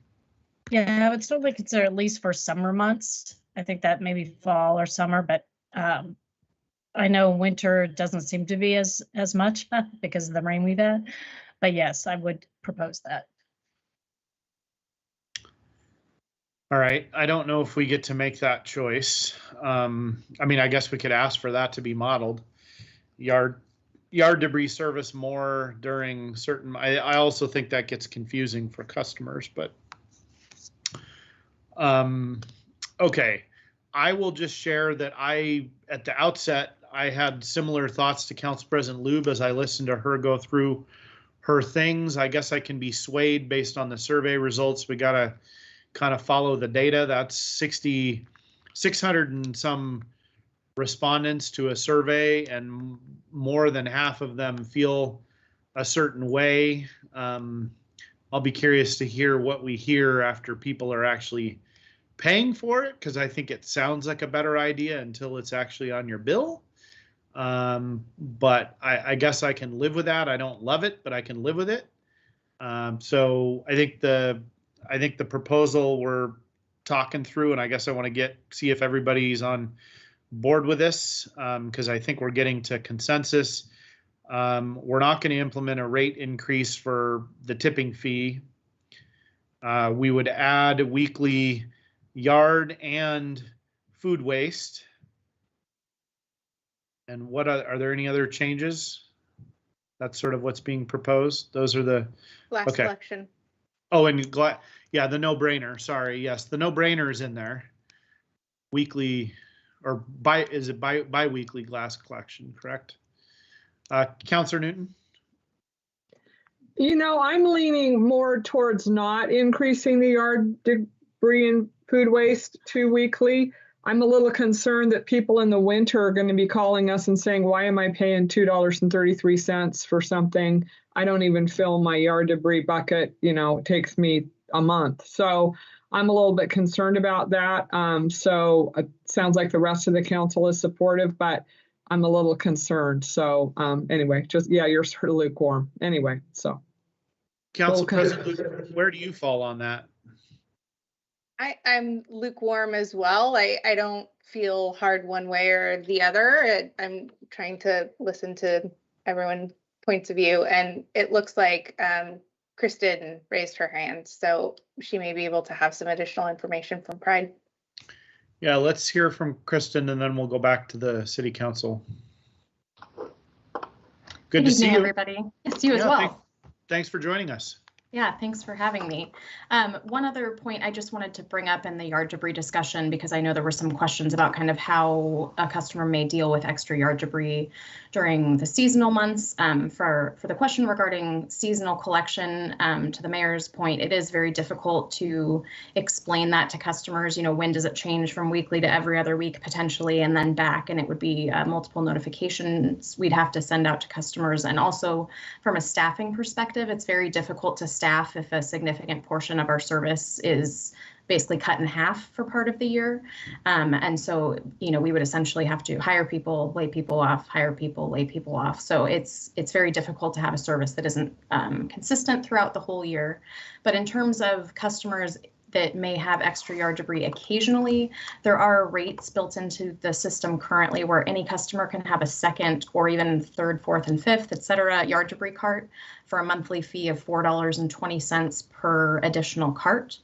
Yeah, I would certainly consider at least for summer months. I think that maybe fall or summer, but I know winter doesn't seem to be as much because of the rain we've had. But yes, I would propose that. All right. I don't know if we get to make that choice. I mean, I guess we could ask for that to be modeled. Yard debris service more during certain, I also think that gets confusing for customers, but okay. I will just share that at the outset, I had similar thoughts to Council President Lube as I listened to her go through her things. I guess I can be swayed based on the survey results. We got to kind of follow the data. That's 600 and some respondents to a survey, and more than half of them feel a certain way. I'll be curious to hear what we hear after people are actually paying for it, because I think it sounds like a better idea until it's actually on your bill. But I guess I can live with that. I don't love it, but I can live with it. So I think the proposal we're talking through, and I guess I want to see if everybody's on board with this, because I think we're getting to consensus. We're not going to implement a rate increase for the tipping fee. We would add weekly yard and food waste. And what are there any other changes? That's sort of what's being proposed. Those are the Last collection. Oh, and yeah, the no-brainer. Sorry, yes, the no-brainer is in there. Weekly, or bi-weekly glass collection, correct? Councillor Newton? You know, I'm leaning more towards not increasing the yard debris and food waste to weekly. I'm a little concerned that people in the winter are going to be calling us and saying, why am I paying $2.33 for something? I don't even fill my yard debris bucket. You know, it takes me a month. So I'm a little bit concerned about that. So it sounds like the rest of the council is supportive, but I'm a little concerned. So anyway, just, yeah, you're sort of lukewarm. Anyway, so. Council President, where do you fall on that? I'm lukewarm as well. I don't feel hard one way or the other. I'm trying to listen to everyone's points of view, and it looks like Kristen raised her hand, so she may be able to have some additional information from Pride. Yeah, let's hear from Kristen, and then we'll go back to the city council. Good to see you, everybody. Yes, you as well. Thanks for joining us. Yeah, thanks for having me. One other point I just wanted to bring up in the yard debris discussion, because I know there were some questions about kind of how a customer may deal with extra yard debris during the seasonal months. For the question regarding seasonal collection, to the mayor's point, it is very difficult to explain that to customers. You know, when does it change from weekly to every other week potentially, and then back, and it would be multiple notifications we'd have to send out to customers. And also from a staffing perspective, it's very difficult to staff if a significant portion of our service is basically cut in half for part of the year. And so, we would essentially have to hire people, lay people off, hire people, lay people off. So it's very difficult to have a service that isn't consistent throughout the whole year. But in terms of customers that may have extra yard debris occasionally, there are rates built into the system currently where any customer can have a second or even third, fourth, and fifth, et cetera, yard debris cart for a monthly fee of $4.20 per additional cart.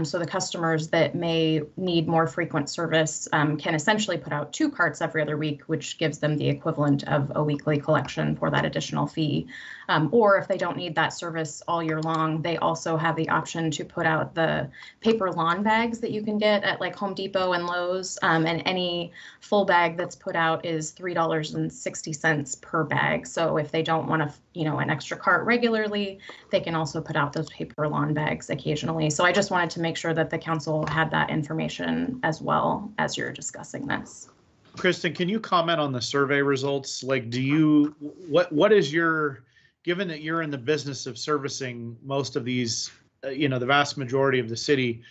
So the customers that may need more frequent service can essentially put out 2 carts every other week, which gives them the equivalent of a weekly collection for that additional fee. Or if they don't need that service all year long, they also have the option to put out the paper lawn bags that you can get at like Home Depot and Lowe's. And any full bag that's put out is $3.60 per bag. So if they don't want an extra cart regularly, they can also put out those paper lawn bags occasionally. So I just wanted to make sure that the council had that information as well as you're discussing this. Kristen, can you comment on the survey results? Like, what is your, given that you're in the business of servicing most of these, the vast majority of the city,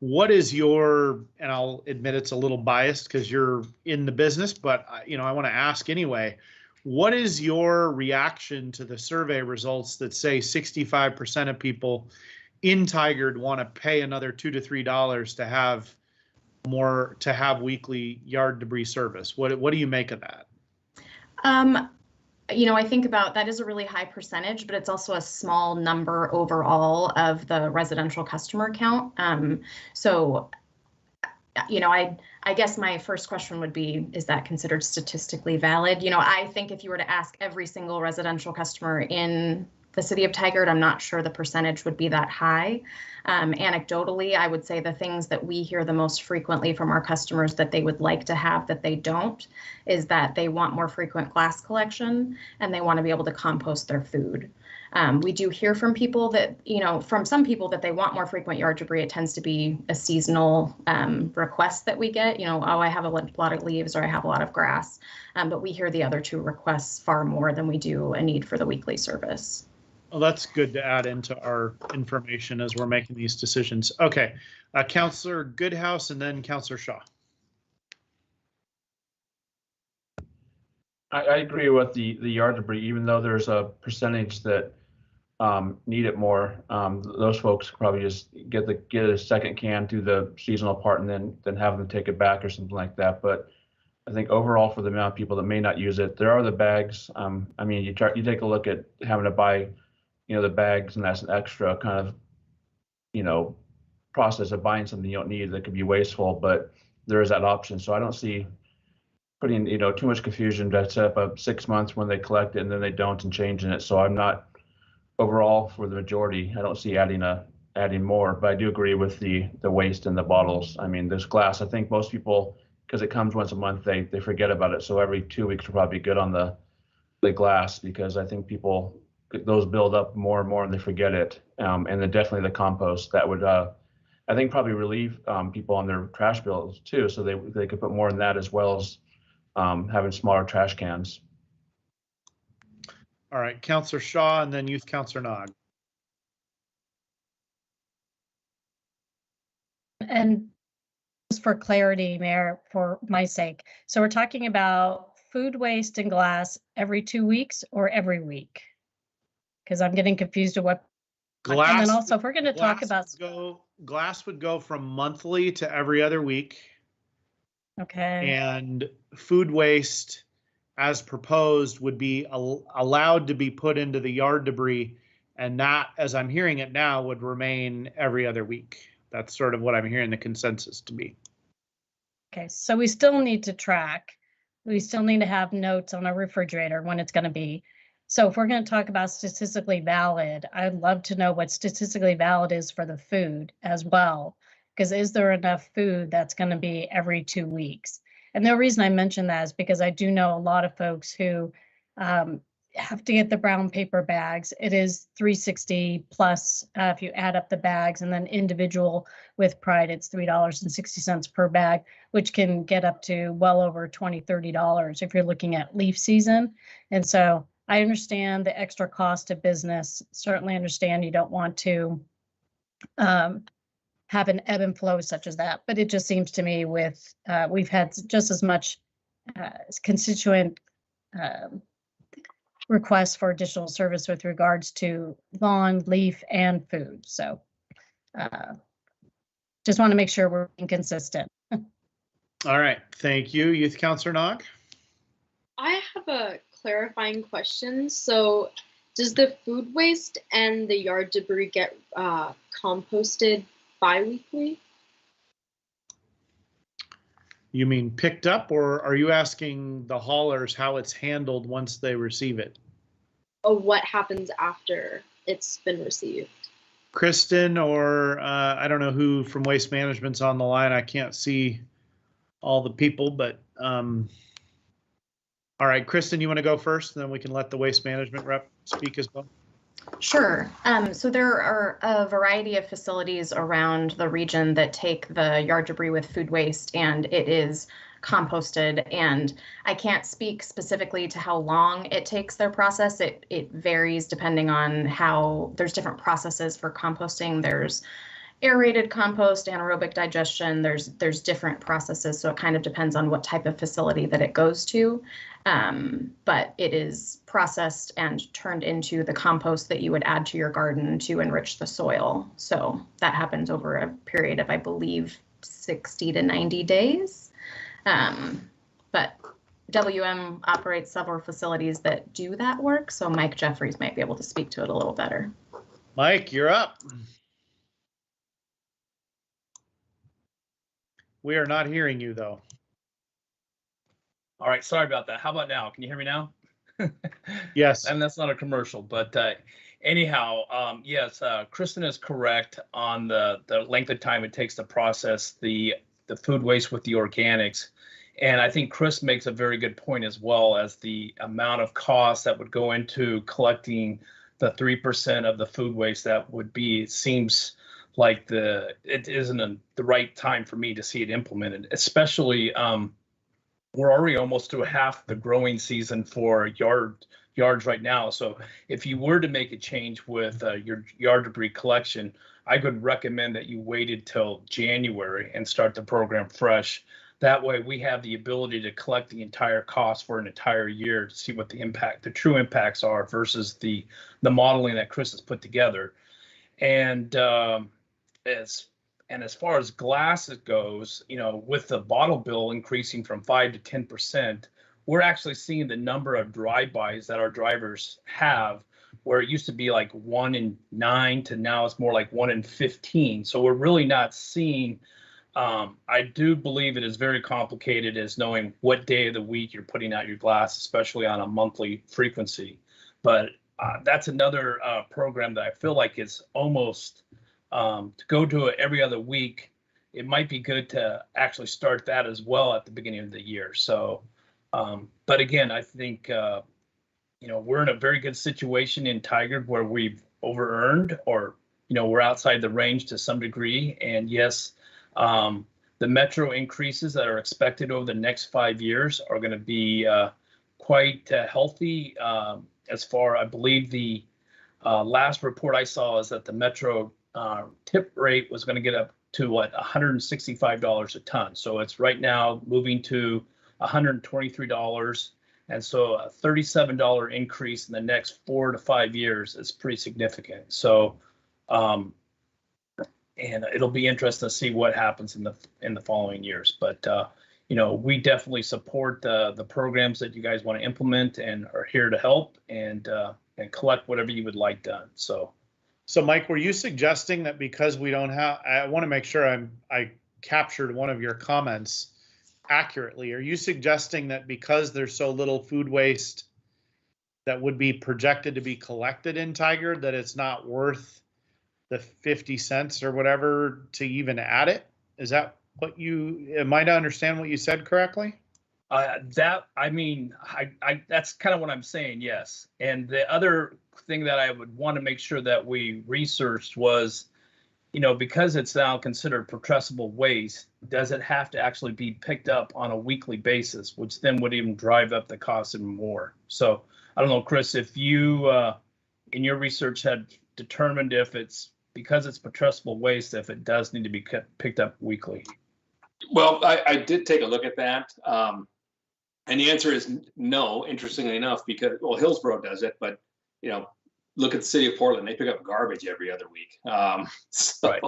what is your, and I'll admit it's a little biased because you're in the business, but I want to ask anyway, what is your reaction to the survey results that say 65% of people in Tigard want to pay another $2 to $3 to have weekly yard debris service? What do you make of that? I think about that is a really high percentage, but it's also a small number overall of the residential customer count. I guess my first question would be, is that considered statistically valid? I think if you were to ask every single residential customer in the city of Tigard, I'm not sure the percentage would be that high. Anecdotally, I would say the things that we hear the most frequently from our customers that they would like to have that they don't is that they want more frequent glass collection and they want to be able to compost their food. We do hear from people that, from some people that they want more frequent yard debris. It tends to be a seasonal request that we get, oh, I have a lot of leaves or I have a lot of grass. But we hear the other 2 requests far more than we do a need for the weekly service. Well, that's good to add into our information as we're making these decisions. Okay, Councillor Goodhouse and then Councillor Shaw. I agree with the yard debris, even though there's a percentage that need it more. Those folks probably just get a second can through the seasonal part and then have them take it back or something like that. But I think overall, for the amount of people that may not use it, there are the bags. You take a look at having to buy, the bags, and that's an extra kind of, process of buying something you don't need that could be wasteful. But there is that option. So I don't see putting, too much confusion to set up 6 months when they collect it and then they don't and changing it. So I'm not overall for the majority. I don't see adding more, but I do agree with the waste in the bottles. This glass, I think most people, because it comes once a month, they forget about it. So every 2 weeks will probably be good on the glass, because I think those build up more and more and they forget it. And then definitely the compost that would, I think, probably relieve people on their trash bills too. So they could put more in that as well as having smaller trash cans. All right, Councillor Shaw and then Youth Councillor Nog. And just for clarity, Mayor, for my sake, so we're talking about food waste and glass every 2 weeks or every week? Because I'm getting confused at what. Glass, and then also, if we're going to talk about glass would go from monthly to every other week. Okay. And food waste, as proposed, would be allowed to be put into the yard debris, and that, as I'm hearing it now, would remain every other week. That's sort of what I'm hearing the consensus to be. Okay, so we still need to track. We still need to have notes on our refrigerator when it's going to be. So if we're going to talk about statistically valid, I'd love to know what statistically valid is for the food as well. Because is there enough food that's going to be every 2 weeks? And the reason I mention that is because I do know a lot of folks who have to get the brown paper bags. It is $3.60 plus if you add up the bags, and then individual with Pride, it's $3.60 per bag, which can get up to well over $20, $30 if you're looking at leaf season. And so I understand the extra cost of business. Certainly understand you don't want to have an ebb and flow such as that. But it just seems to me with, we've had just as much constituent requests for additional service with regards to lawn, leaf, and food. So just want to make sure we're being consistent. All right, thank you. Youth Councilor Nog? I have a clarifying question. So does the food waste and the yard debris get composted bi-weekly? You mean picked up, or are you asking the haulers how it's handled once they receive it? Or what happens after it's been received? Kristen, or I don't know who from Waste Management's on the line. I can't see all the people, but all right, Kristen, you want to go first, and then we can let the Waste Management rep speak as well. Sure. So there are a variety of facilities around the region that take the yard debris with food waste, and it is composted. And I can't speak specifically to how long it takes their process. It varies depending on how there's different processes for composting. There's aerated compost, anaerobic digestion. There's different processes, so it kind of depends on what type of facility that it goes to. But it is processed and turned into the compost that you would add to your garden to enrich the soil. So that happens over a period of, I believe, 60 to 90 days. But WM operates several facilities that do that work, so Mike Jeffries might be able to speak to it a little better. Mike, you're up. We are not hearing you, though. All right, sorry about that. How about now? Can you hear me now? Yes. And that's not a commercial, but anyhow, yes, Kristen is correct on the length of time it takes to process the food waste with the organics. And I think Chris makes a very good point, as well as the amount of cost that would go into collecting the 3% of the food waste that would be. It seems like it isn't the right time for me to see it implemented, especially we're already almost through half the growing season for yards right now. So if you were to make a change with your yard debris collection, I would recommend that you waited till January and start the program fresh. That way we have the ability to collect the entire cost for an entire year to see what the true impacts are versus the modeling that Chris has put together. And as far as glass goes, with the bottle bill increasing from 5 to 10%, we're actually seeing the number of drive-bys that our drivers have, where it used to be like 1 in 9 to now it's more like 1 in 15. So we're really not seeing. I do believe it is very complicated as knowing what day of the week you're putting out your glass, especially on a monthly frequency. But that's another program that I feel like is almost to go to it every other week. It might be good to actually start that as well at the beginning of the year. So, but again, I think, we're in a very good situation in Tigard where we've over-earned, or, we're outside the range to some degree. And yes, the metro increases that are expected over the next 5 years are going to be quite healthy. As far, I believe the last report I saw is that the metro tip rate was going to get up to $165 a ton. So it's right now moving to $123. And so a $37 increase in the next 4 to 5 years is pretty significant. So, and it'll be interesting to see what happens in the following years. But we definitely support the programs that you guys want to implement and are here to help and collect whatever you would like done. So Mike, were you suggesting that because we don't have, I want to make sure I captured one of your comments accurately. Are you suggesting that because there's so little food waste that would be projected to be collected in Tigard, that it's not worth the 50 cents or whatever to even add it? Is that what am I to understand what you said correctly? That's kind of what I'm saying, yes. And the other thing that I would want to make sure that we researched was, because it's now considered putrescible waste, does it have to actually be picked up on a weekly basis, which then would even drive up the cost even more. So I don't know, Chris, if you in your research had determined if it's because it's petrusable waste if it does need to be picked up weekly? Well, I did take a look at that. And the answer is no, interestingly enough, because, well, Hillsborough does it, but, you know, look at the city of Portland, they pick up garbage every other week. So, Right.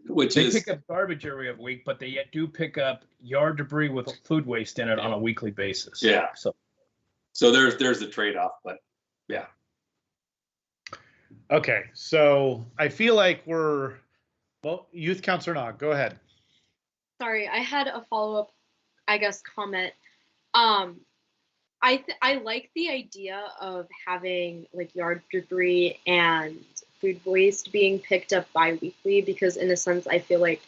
They pick up garbage every other week, but they do pick up yard debris with food waste in it on a weekly basis. Yeah. So there's the trade-off, but yeah. Okay, so I feel like well, Youth Councilor Nog, go ahead. Sorry, I had a follow-up, I guess, comment. I like the idea of having like yard debris and food waste being picked up bi-weekly, because in a sense I feel like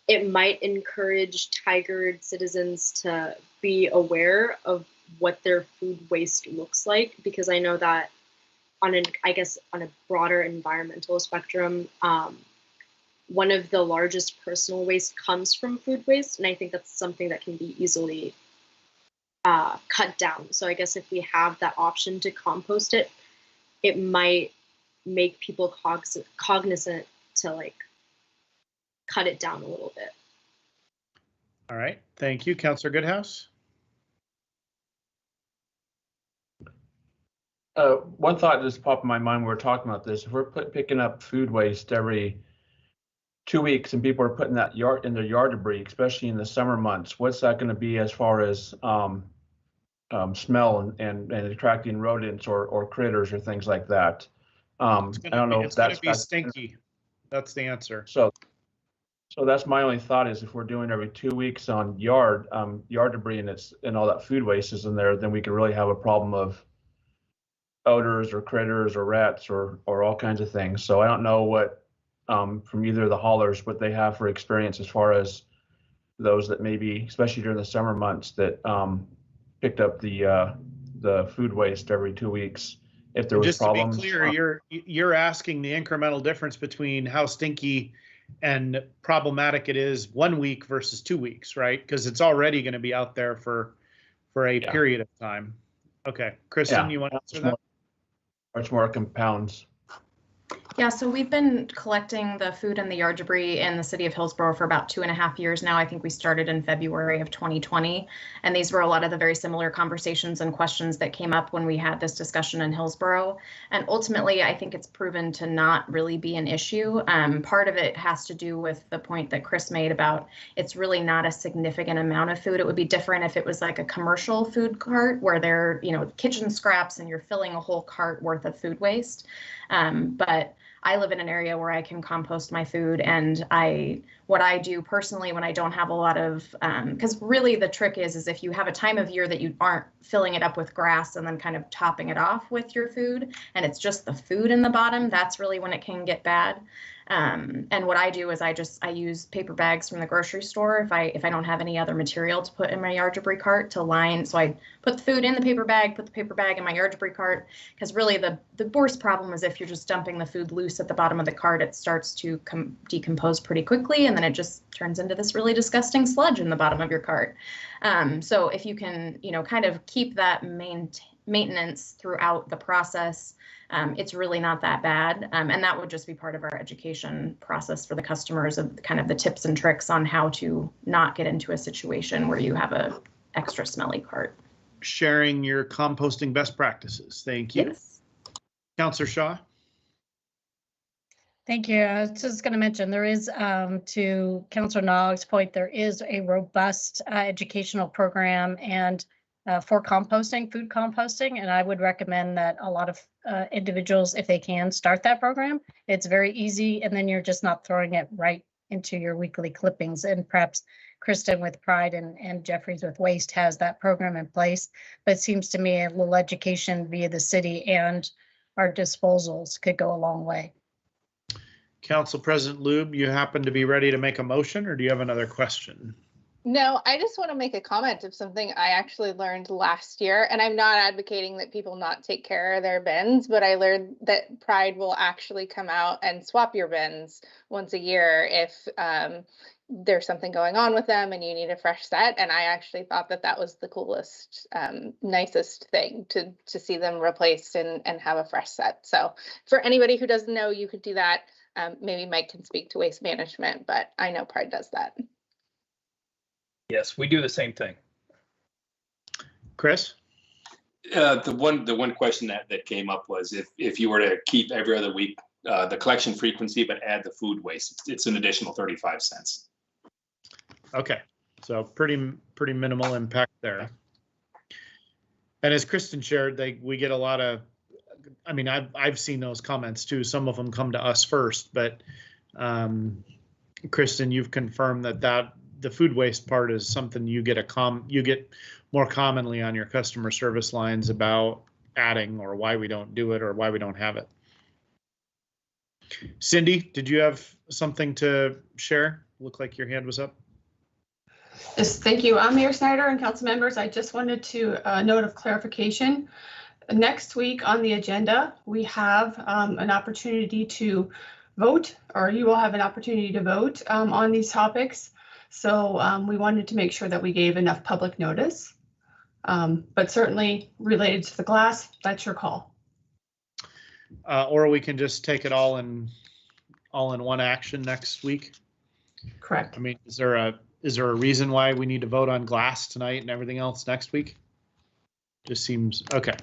it might encourage Tigard citizens to be aware of what their food waste looks like, because I know that on a broader environmental spectrum, one of the largest personal waste comes from food waste, and I think that's something that can be easily cut down. So I guess if we have that option to compost it, it might make people cognizant to like cut it down a little bit. All right, thank you, Councilor Goodhouse. One thought just popped in my mind when we were talking about this. If we're picking up food waste every 2 weeks and people are putting that in their yard debris, especially in the summer months, what's that going to be as far as smell and attracting rodents or critters or things like that? I don't know if that's going to be stinky. That's the answer. So that's my only thought, is if we're doing every 2 weeks on yard debris and all that food waste is in there, then we could really have a problem of odors or critters or rats or all kinds of things. So I don't know what from either of the haulers what they have for experience as far as those that maybe, especially during the summer months, that picked up the food waste every 2 weeks. If there was problems. Just to be clear, you're asking the incremental difference between how stinky and problematic it is 1 week versus 2 weeks, right? Because it's already going to be out there for a period of time. Okay, Kristen, you want to answer that? Much more compounds. Yeah, so we've been collecting the food and the yard debris in the city of Hillsborough for about 2.5 years now. I think we started in February of 2020. And these were a lot of the very similar conversations and questions that came up when we had this discussion in Hillsborough. And ultimately, I think it's proven to not really be an issue. Part of it has to do with the point that Chris made about it's really not a significant amount of food. It would be different if it was like a commercial food cart where they're, kitchen scraps and you're filling a whole cart worth of food waste. But I live in an area where I can compost my food, and what I do personally when I don't have a lot of, because really the trick is if you have a time of year that you aren't filling it up with grass and then kind of topping it off with your food, and it's just the food in the bottom, that's really when it can get bad. And what I do is I use paper bags from the grocery store if I don't have any other material to put in my yard debris cart to line. So I put the food in the paper bag, put the paper bag in my yard debris cart, because really the worst problem is if you're just dumping the food loose at the bottom of the cart, it starts to decompose pretty quickly, and then it just turns into this really disgusting sludge in the bottom of your cart. So if you can, kind of keep that maintenance throughout the process, it's really not that bad. And that would just be part of our education process for the customers of kind of the tips and tricks on how to not get into a situation where you have a extra smelly cart. Sharing your composting best practices. Thank you. Yes. Councilor Shaw. Thank you. I was just going to mention there is, to Councilor Nog's point, there is a robust educational program and for composting, food composting, and I would recommend that a lot of individuals, if they can, start that program. It's very easy, and then you're just not throwing it right into your weekly clippings. And perhaps Kristen with Pride and Jeffries with Waste has that program in place. But it seems to me a little education via the city and our disposals could go a long way. Council President Lube, you happen to be ready to make a motion, or do you have another question? No, I just want to make a comment of something I actually learned last year, and I'm not advocating that people not take care of their bins, but I learned that Pride will actually come out and swap your bins once a year if there's something going on with them and you need a fresh set. And I actually thought that was the coolest, nicest thing to see them replaced and have a fresh set. So for anybody who doesn't know, you could do that. Maybe Mike can speak to waste management, but I know Pride does that. Yes, we do the same thing. Chris? The one question that came up was if you were to keep every other week the collection frequency, but add the food waste, it's an additional 35 cents. Okay, so pretty minimal impact there. And as Kristen shared, we get a lot of, I mean, I've seen those comments too. Some of them come to us first, but Kristen, you've confirmed that the food waste part is something you get more commonly on your customer service lines about adding, or why we don't do it, or why we don't have it. Cindy, did you have something to share? Looked like your hand was up. Yes, thank you. Mayor Snyder and council members, I just wanted to note of clarification. Next week on the agenda, we have an opportunity to vote, or you will have an opportunity to vote on these topics. So we wanted to make sure that we gave enough public notice, but certainly related to the glass, that's your call. Or we can just take it all in one action next week. Correct. I mean, is there a reason why we need to vote on glass tonight and everything else next week? Just seems okay.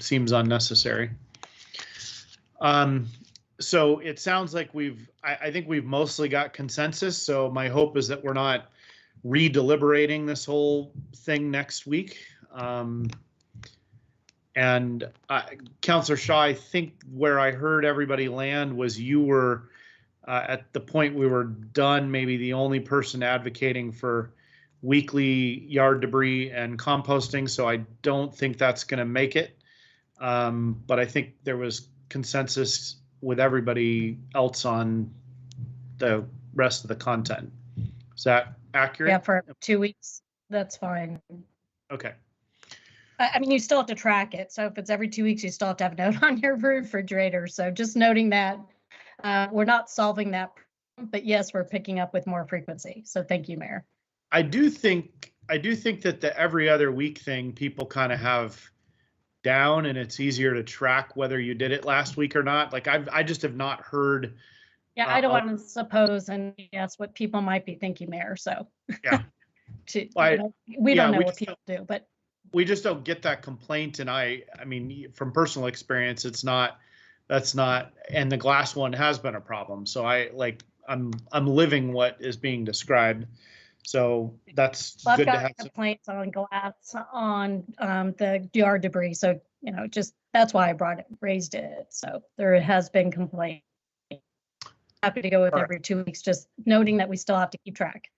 Seems unnecessary. So it sounds like I think we've mostly got consensus. So my hope is that we're not re-deliberating this whole thing next week. And Councillor Shaw, I think where I heard everybody land was you were at the point we were done, maybe the only person advocating for weekly yard debris and composting. So I don't think that's going to make it. But I think there was consensus with everybody else on the rest of the content. Is that accurate? Yeah, for 2 weeks, that's fine. Okay. I mean, you still have to track it. So if it's every 2 weeks, you still have to have a note on your refrigerator. So just noting that we're not solving that, but yes, we're picking up with more frequency. So thank you, Mayor. I do think that the every other week thing people kind of have down, and it's easier to track whether you did it last week or not. Like I just have not heard. Yeah, I don't want to suppose and guess what people might be thinking, Mayor. So yeah, we don't know what people do, but we just don't get that complaint. And I mean, from personal experience, that's not, and the glass one has been a problem. So I'm living what is being described. So that's well, good I've to got have. Complaints on glass on the yard debris. So, just that's why I raised it. So there has been complaint. Happy to go with every 2 weeks, just noting that we still have to keep track.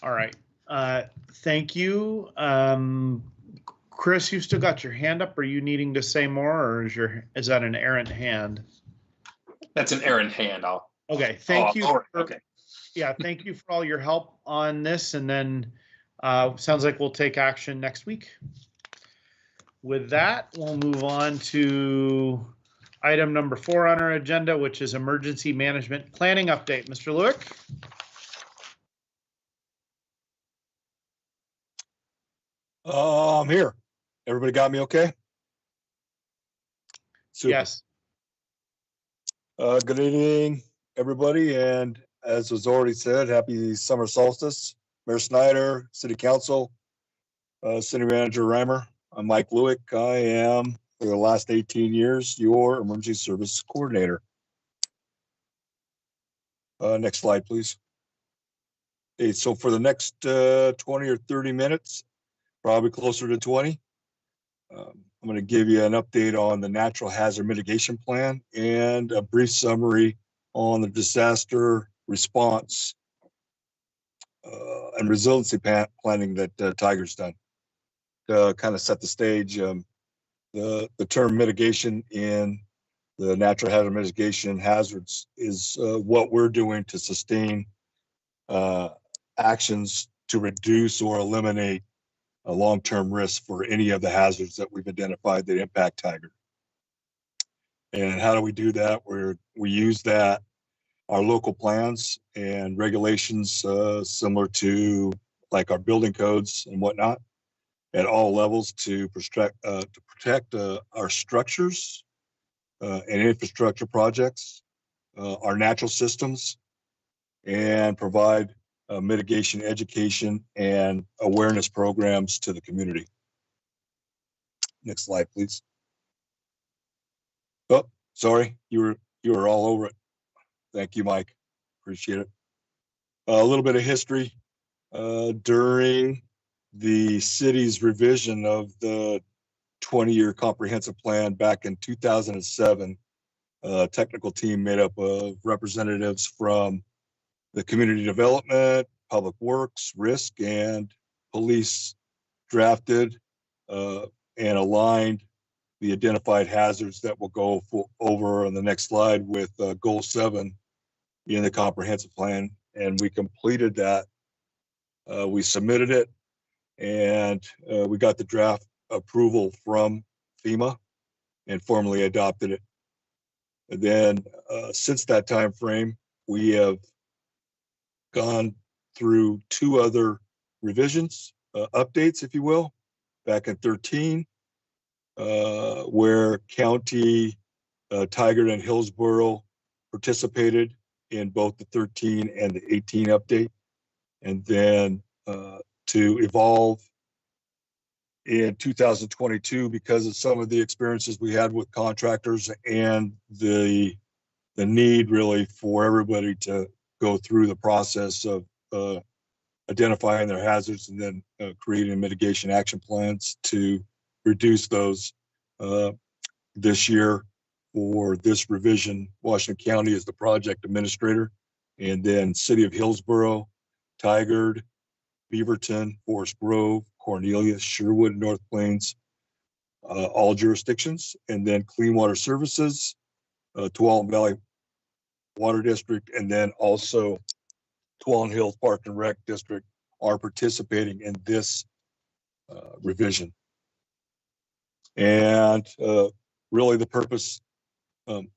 All right. Thank you. Chris, you still got your hand up. Are you needing to say more, or is that an errant hand? That's an errant hand. Okay. Thank you. Okay. Yeah, thank you for all your help on this. And then sounds like we'll take action next week. With that, we'll move on to item number 4 on our agenda, which is emergency management planning update. Mr. Lewick. I'm here. Everybody got me okay? Super. Yes. Good evening, everybody. And as was already said, happy summer solstice. Mayor Snyder, City Council, City Manager Reimer. I'm Mike Lewick. I am, for the last 18 years, your Emergency Service Coordinator. Next slide, please. Okay, so for the next 20 or 30 minutes, probably closer to 20, I'm going to give you an update on the Natural Hazard Mitigation Plan and a brief summary on the disaster response and resiliency planning that Tiger's done. To kind of set the stage, the term mitigation in the natural hazard mitigation hazards is what we're doing to sustain actions to reduce or eliminate a long-term risk for any of the hazards that we've identified that impact Tiger. And how do we do that? We use our local plans and regulations similar to like our building codes and whatnot at all levels to protect our structures and infrastructure projects, our natural systems, and provide mitigation education and awareness programs to the community. Next slide, please. Oh, sorry, you were all over it. Thank you, Mike. Appreciate it. A little bit of history. During the city's revision of the 20-year comprehensive plan back in 2007, a technical team made up of representatives from the community development, public works, risk, and police drafted and aligned the identified hazards that we'll go over on the next slide with goal 7 in the comprehensive plan. And we completed that. We submitted it, and we got the draft approval from FEMA and formally adopted it. And then since that time frame, we have gone through 2 other revisions, updates, if you will, back in 13, where County, Tigard, and Hillsborough participated in both the 13 and the 18 update. And then to evolve in 2022, because of some of the experiences we had with contractors and the need really for everybody to go through the process of identifying their hazards and then creating mitigation action plans to reduce those. This year, for this revision, Washington County is the project administrator, and then City of Hillsborough, Tigard, Beaverton, Forest Grove, Cornelius, Sherwood, North Plains, all jurisdictions, and then Clean Water Services, Tualatin Valley Water District, and then also Tualatin Hills Park and Rec District are participating in this revision. And really the purpose,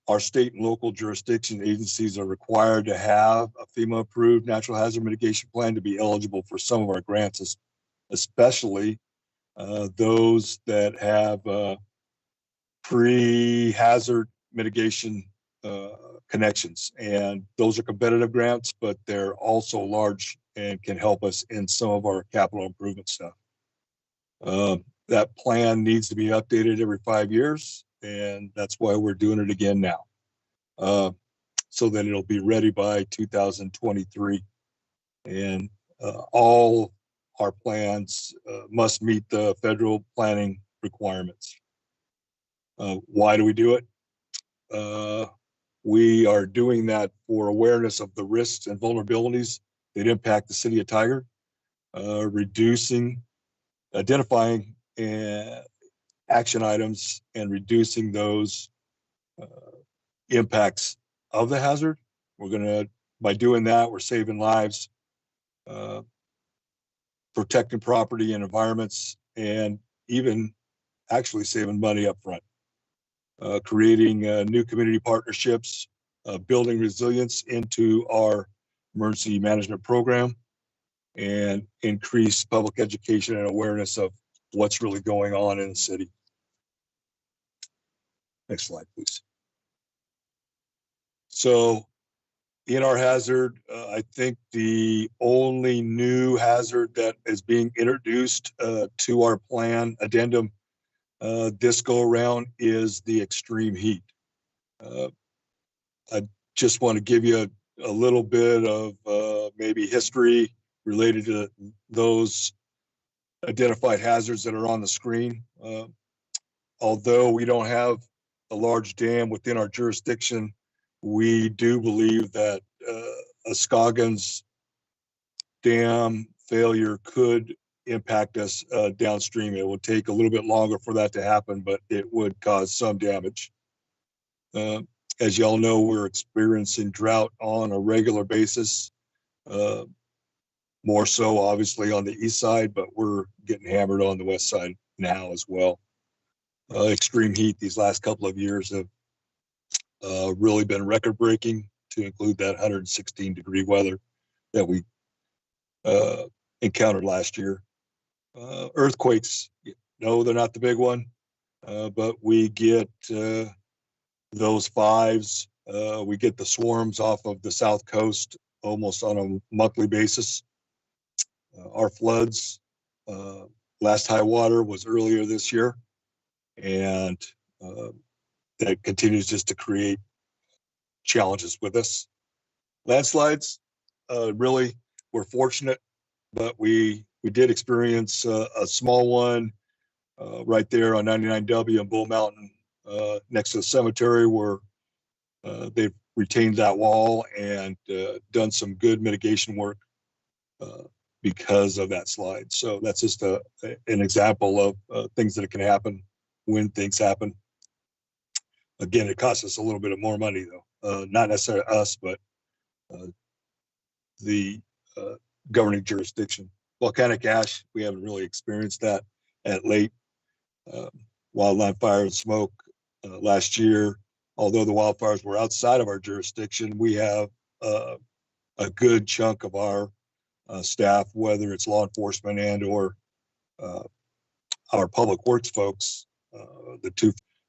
our state and local jurisdiction agencies are required to have a FEMA approved natural hazard mitigation plan to be eligible for some of our grants, especially those that have pre-hazard mitigation connections. And those are competitive grants, but they're also large and can help us in some of our capital improvement stuff. That plan needs to be updated every 5 years, and that's why we're doing it again now, so that it'll be ready by 2023. And all our plans must meet the federal planning requirements. Why do we do it? We are doing that for awareness of the risks and vulnerabilities that impact the city of Tigard, identifying action items and reducing those impacts of the hazard. By doing that, we're saving lives, protecting property and environments, and even actually saving money up front. Creating new community partnerships, building resilience into our emergency management program, and increase public education and awareness of what's really going on in the city. Next slide, please. So in our hazard, I think the only new hazard that is being introduced to our plan addendum this go around is the extreme heat. I just want to give you a little bit of maybe history related to those identified hazards that are on the screen. Although we don't have a large dam within our jurisdiction, we do believe that a Scoggins Dam failure could impact us downstream. It would take a little bit longer for that to happen, but it would cause some damage. As y'all know, we're experiencing drought on a regular basis. More so obviously on the east side, but we're getting hammered on the west side now as well. Extreme heat these last couple of years have really been record breaking, to include that 116-degree weather that we encountered last year. Earthquakes, no, they're not the big one, but we get those fives. We get the swarms off of the South Coast almost on a monthly basis. Our floods, last high water was earlier this year, and that continues just to create challenges with us. Landslides, really, we're fortunate, but we did experience a small one right there on 99W in Bull Mountain, next to the cemetery, where they've retained that wall and done some good mitigation work because of that slide. So that's just an example of things that can happen when things happen. Again, it costs us a little bit of more money, though, not necessarily us, but the governing jurisdiction. Volcanic ash, we haven't really experienced that at late. Wildland fire and smoke last year, although the wildfires were outside of our jurisdiction, we have a good chunk of our staff, whether it's law enforcement and or our public works folks,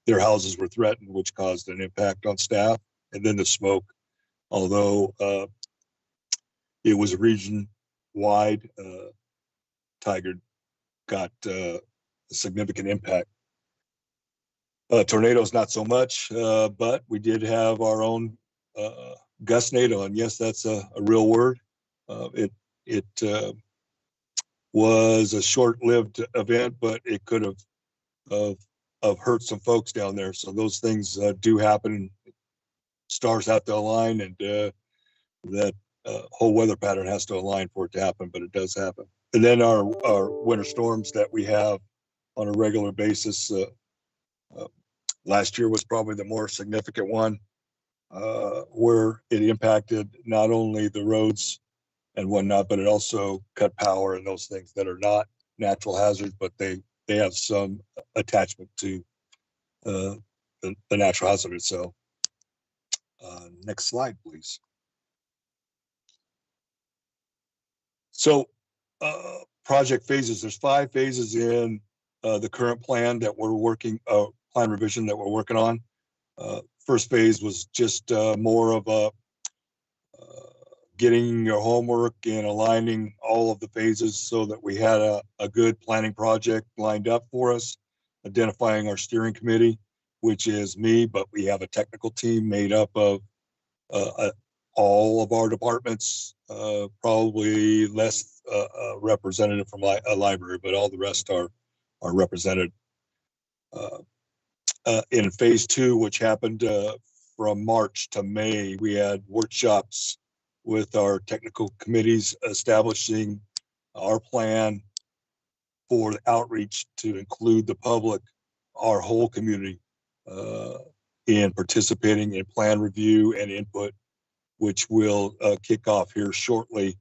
their houses were threatened, which caused an impact on staff. And then the smoke, although it was region-wide, Tigard got a significant impact. Tornadoes, not so much, but we did have our own gustnado, and yes, that's a real word. It was a short-lived event, but it could have hurt some folks down there. So those things do happen. Stars have to align, and that whole weather pattern has to align for it to happen, but it does happen. And then our winter storms that we have on a regular basis. Last year was probably the more significant one, where it impacted not only the roads and whatnot, but it also cut power and those things that are not natural hazards, but they have some attachment to the natural hazard itself. Next slide, please. So project phases, there's 5 phases in the current plan that we're working, plan revision that we're working on. First phase was just more of a getting your homework and aligning all of the phases so that we had a good planning project lined up for us, identifying our steering committee, which is me, but we have a technical team made up of all of our departments, probably less representative from a library, but all the rest are represented. In phase 2, which happened from March to May, we had workshops with our technical committees establishing our plan for the outreach to include the public, our whole community, in participating in plan review and input, which will kick off here shortly.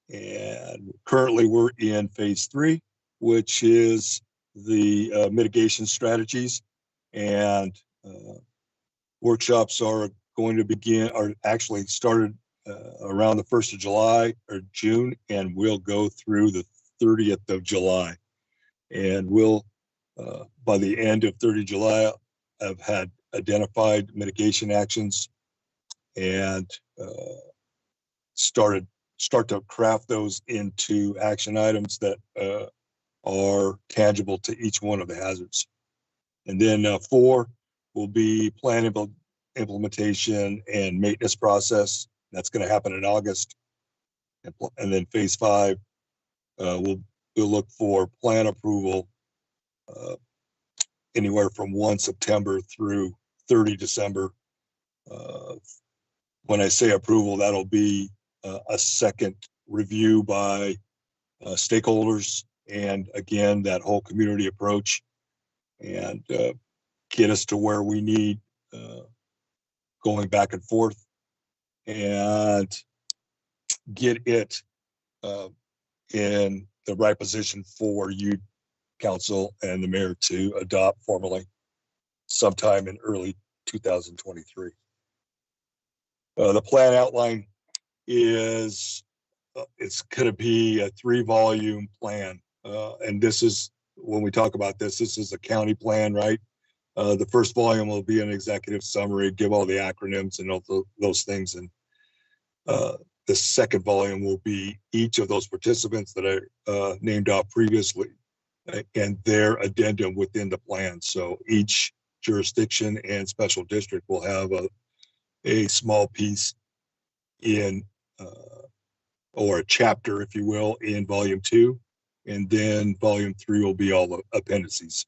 And currently we're in phase 3, which is the mitigation strategies, and workshops are going to begin, are actually started around the 1st of July or June, and will go through the 30th of July. And we'll, by the end of 30 July, have had identified mitigation actions and start to craft those into action items that are tangible to each one of the hazards. And then 4 will be plan implementation and maintenance process. That's going to happen in August. And then phase 5, we'll look for plan approval anywhere from 1 September through 30 December. When I say approval, that'll be a second review by stakeholders, and again, that whole community approach, and get us to where we need, going back and forth, and get it in the right position for you, council, and the mayor to adopt formally sometime in early 2023. The plan outline is, it's going to be a 3-volume plan. And this is, when we talk about this, this is a county plan, right? The first volume will be an executive summary, give all the acronyms and all those things. And the second volume will be each of those participants that I named off previously and their addendum within the plan. So each jurisdiction and special district will have a small piece in, or a chapter, if you will, in volume 2. And then volume 3 will be all the appendices.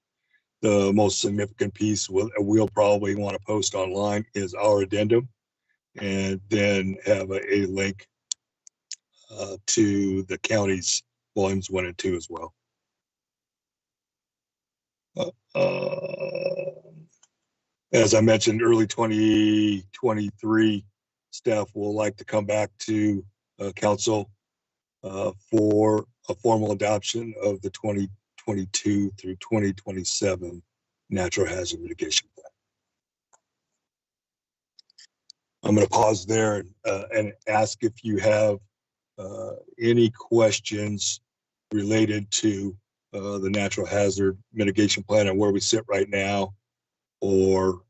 The most significant piece we'll probably want to post online is our addendum, and then have a link to the county's volumes 1 and 2 as well. As I mentioned, early 2023, staff will like to come back to council for a formal adoption of the 2022 through 2027 natural hazard mitigation plan. I'm going to pause there and ask if you have any questions related to the natural hazard mitigation plan and where we sit right now, or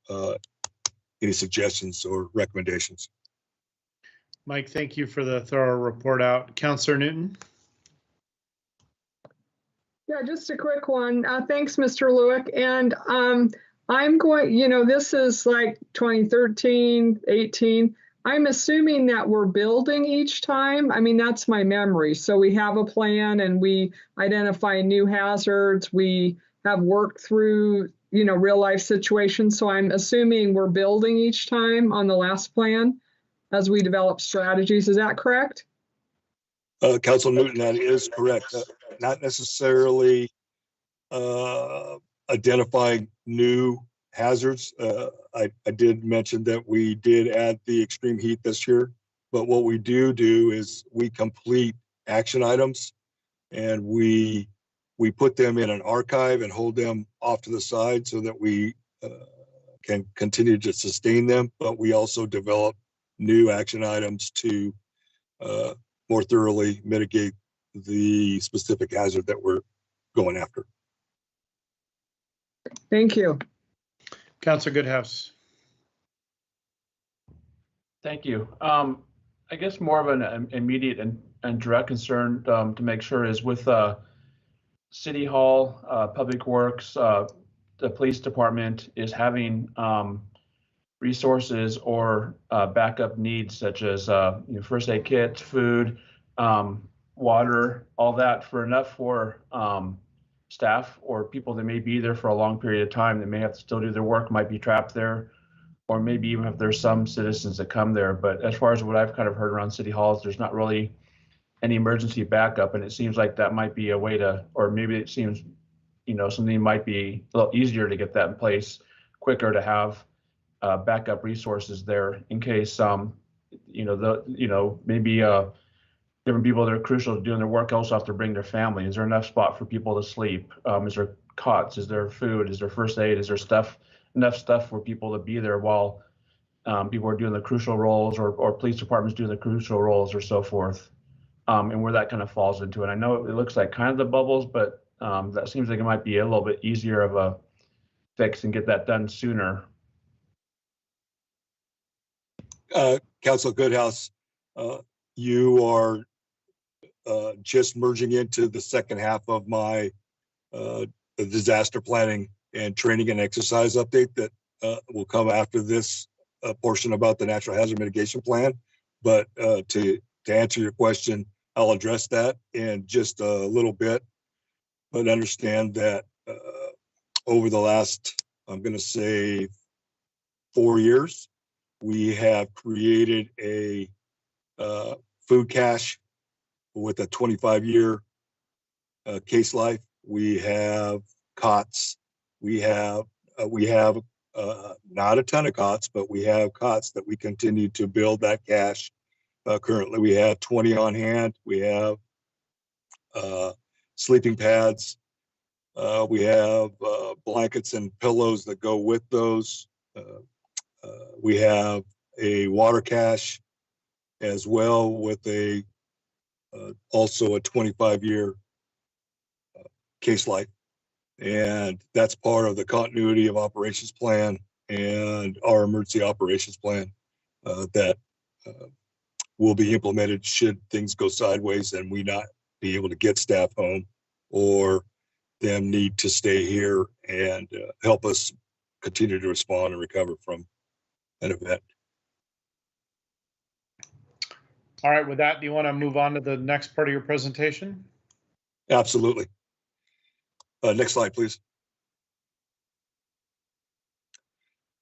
any suggestions or recommendations. Mike, thank you for the thorough report out. Councillor Newton. Yeah, just a quick one. Thanks, Mr. Lewick. And I'm going, this is like 2013, 18. I'm assuming that we're building each time. I mean, that's my memory. So we have a plan and we identify new hazards. We have worked through, real life situations. So I'm assuming we're building each time on the last plan as we develop strategies. Is that correct? Council Newton, that is correct. Not necessarily identifying new hazards. I did mention that we did add the extreme heat this year, but what we do is we complete action items and we put them in an archive and hold them off to the side so that we can continue to sustain them, but we also develop new action items to more thoroughly mitigate the specific hazard that we're going after. Thank you. Councilor Goodhouse. Thank you. I guess more of an immediate and direct concern to make sure is with City Hall, Public Works, the police department is having resources or backup needs such as first aid kits, food, water, all that for enough for staff or people that may be there for a long period of time that may have to still do their work, might be trapped there, or maybe even if there's some citizens that come there. But as far as what I've kind of heard around City Halls, there's not really any emergency backup, and it seems like that might be a way to, or maybe it seems, something might be a little easier to get that in place quicker, to have backup resources there in case maybe different people that are crucial to doing their work also have to bring their family. Is there enough spot for people to sleep? Is there cots? Is there food? Is there first aid? Is there enough stuff for people to be there while people are doing the crucial roles, or police departments doing the crucial roles, or so forth? And where that kind of falls into it. I know it looks like kind of the bubbles, but that seems like it might be a little bit easier of a fix and get that done sooner. Councilor Goodhouse, you are just merging into the second half of my disaster planning and training and exercise update that will come after this portion about the natural hazard mitigation plan. But to answer your question, I'll address that in just a little bit, but understand that over the last, I'm going to say 4 years, we have created a food cache with a 25-year case life. We have cots. We have not a ton of cots, but we have cots that we continue to build that cache. Currently, we have 20 on hand. We have sleeping pads. We have blankets and pillows that go with those. We have a water cache as well with also a 25-year case life. And that's part of the continuity of operations plan and our emergency operations plan that will be implemented should things go sideways and we not be able to get staff home, or them need to stay here and help us continue to respond and recover from an event. All right, with that, do you want to move on to the next part of your presentation? Absolutely. Next slide, please.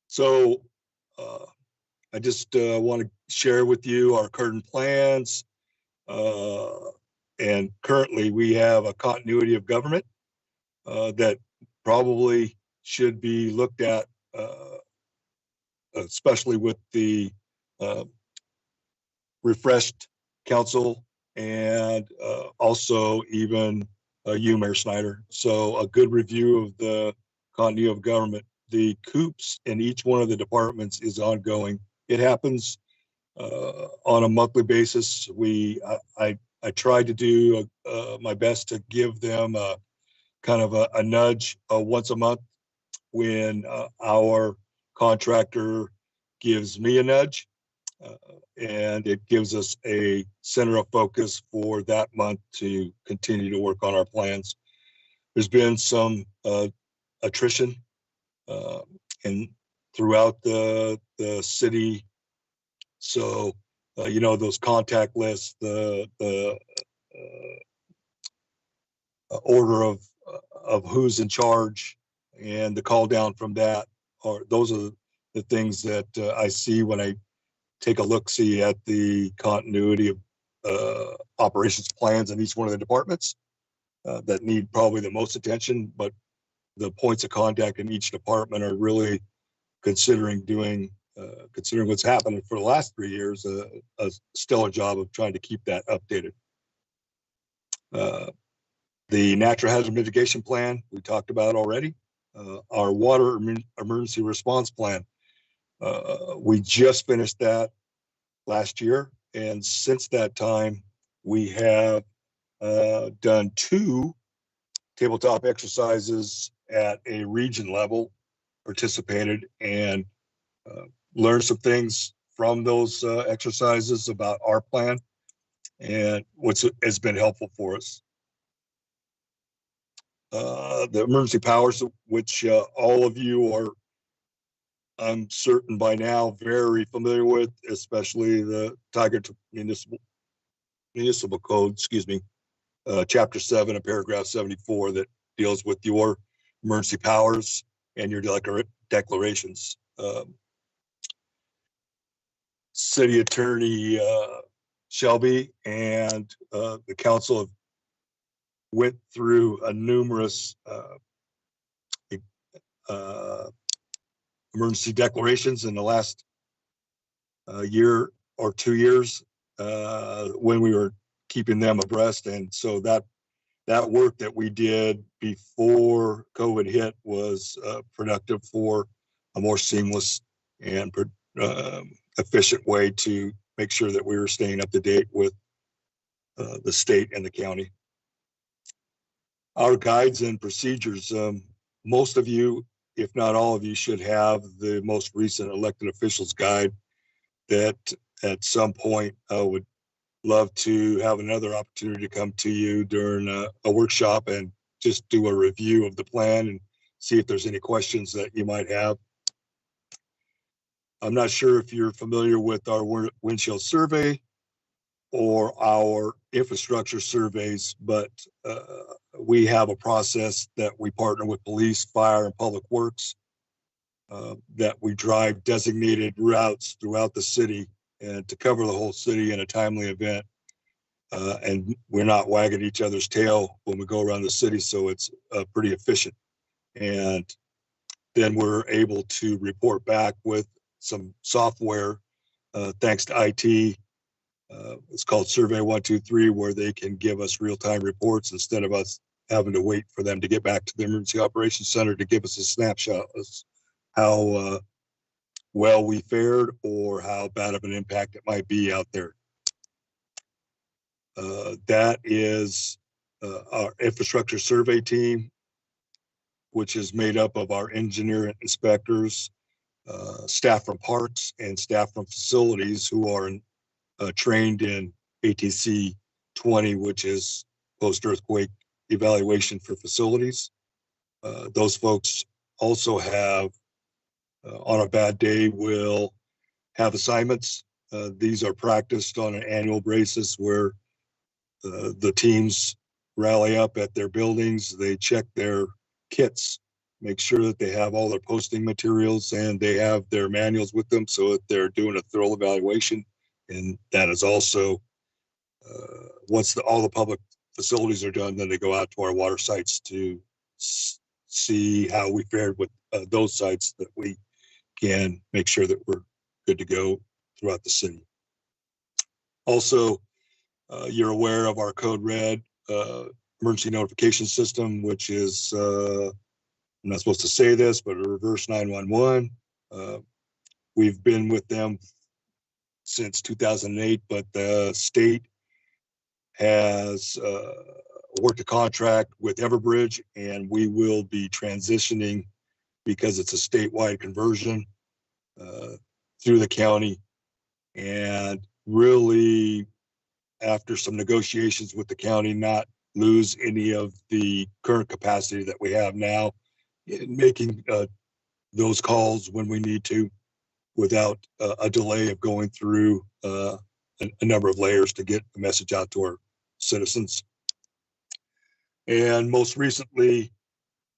So I just want to share with you our current plans. And currently we have a continuity of government that probably should be looked at, especially with the refreshed council and also even you, Mayor Snyder. So a good review of the continuity of government. The COOPs in each one of the departments is ongoing. It happens on a monthly basis. I tried to do my best to give them a kind of a nudge once a month when our contractor gives me a nudge, and it gives us a center of focus for that month to continue to work on our plans. There's been some attrition and throughout the city. So, you know, those contact lists, the order of who's in charge and the call down from that, those are the things that I see when I take a look-see at the continuity of operations plans in each one of the departments that need probably the most attention, but the points of contact in each department are really considering what's happened for the last 3 years, a stellar job of trying to keep that updated. The natural hazard mitigation plan we talked about already. Our water emergency response plan. We just finished that last year, and since that time, we have done 2 tabletop exercises at a region level, participated and learned some things from those exercises about our plan and what has been helpful for us. The emergency powers, which all of you are, I'm certain by now, very familiar with, especially the Tiger Municipal Code, Chapter 7 and Paragraph 74 that deals with your emergency powers and your declarations. City Attorney Shelby and the council have went through a numerous emergency declarations in the last year or 2 years when we were keeping them abreast. And so that work that we did before COVID hit was productive for a more seamless and efficient way to make sure that we were staying up to date with the state and the county. Our guides and procedures, most of you, if not all of you, should have the most recent elected officials guide that at some point I would love to have another opportunity to come to you during a workshop and just do a review of the plan and see if there's any questions that you might have. I'm not sure if you're familiar with our windshield survey or our infrastructure surveys, but we have a process that we partner with police, fire, and public works that we drive designated routes throughout the city and to cover the whole city in a timely event. And we're not wagging each other's tail when we go around the city, so it's pretty efficient. And then we're able to report back with some software, thanks to IT. It's called Survey 123, where they can give us real-time reports instead of us having to wait for them to get back to the Emergency Operations Center to give us a snapshot of how well we fared or how bad of an impact it might be out there. That is our infrastructure survey team. which is made up of our engineer and inspectors, staff from parks, and staff from facilities who are trained in ATC 20, which is post-earthquake evaluation for facilities. Those folks also have, on a bad day, will have assignments. These are practiced on an annual basis where the teams rally up at their buildings, they check their kits, make sure that they have all their posting materials and they have their manuals with them so that they're doing a thorough evaluation. And that is also, once all the public facilities are done, then they go out to our water sites to see how we fared with those sites, that we can make sure that we're good to go throughout the city. Also, you're aware of our Code Red emergency notification system, which is, I'm not supposed to say this, but a reverse 911. We've been with them since 2008, but the state has worked a contract with Everbridge, and we will be transitioning, because it's a statewide conversion, through the county. And really, after some negotiations with the county, not lose any of the current capacity that we have now in making those calls when we need to, without a delay of going through a number of layers to get the message out to our citizens. And most recently,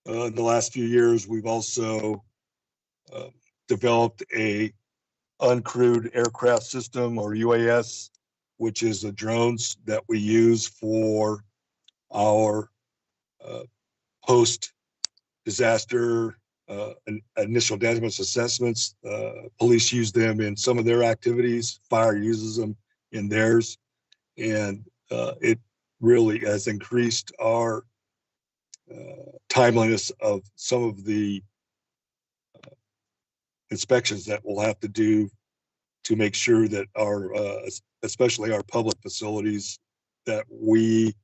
in the last few years, we've also developed a uncrewed aircraft system, or UAS, which is the drones that we use for our post-disaster initial damage assessments. Police use them in some of their activities. Fire uses them in theirs. And it really has increased our timeliness of some of the inspections that we'll have to do to make sure that our, especially our public facilities that we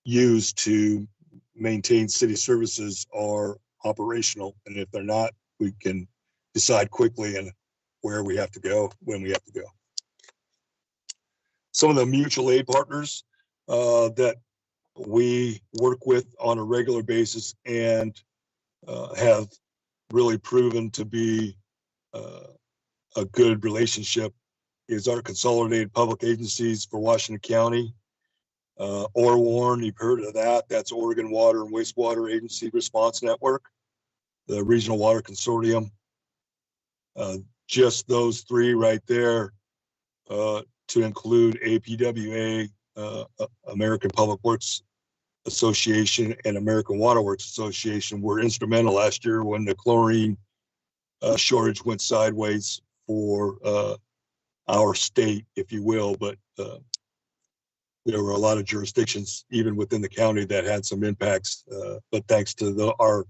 use to maintain city services, are operational. And if they're not, we can decide quickly and where we have to go, when we have to go. Some of the mutual aid partners that we work with on a regular basis and have really proven to be a good relationship is our Consolidated Public Agencies for Washington County. ORWARN, you've heard of that. That's Oregon Water and Wastewater Agency Response Network, the Regional Water Consortium. Just those three right there, to include APWA, American Public Works Association, and American Water Works Association, were instrumental last year when the chlorine shortage went sideways for our state, if you will. But there were a lot of jurisdictions, even within the county, that had some impacts. But thanks to our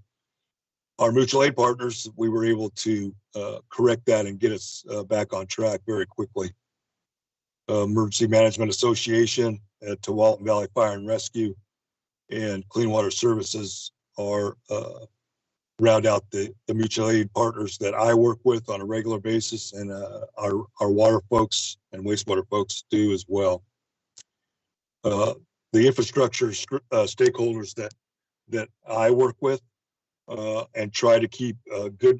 mutual aid partners, we were able to correct that and get us back on track very quickly. Emergency Management Association, Tualatin Valley Fire and Rescue, and Clean Water Services are round out the mutual aid partners that I work with on a regular basis, and our water folks and wastewater folks do as well. The infrastructure stakeholders that I work with and try to keep good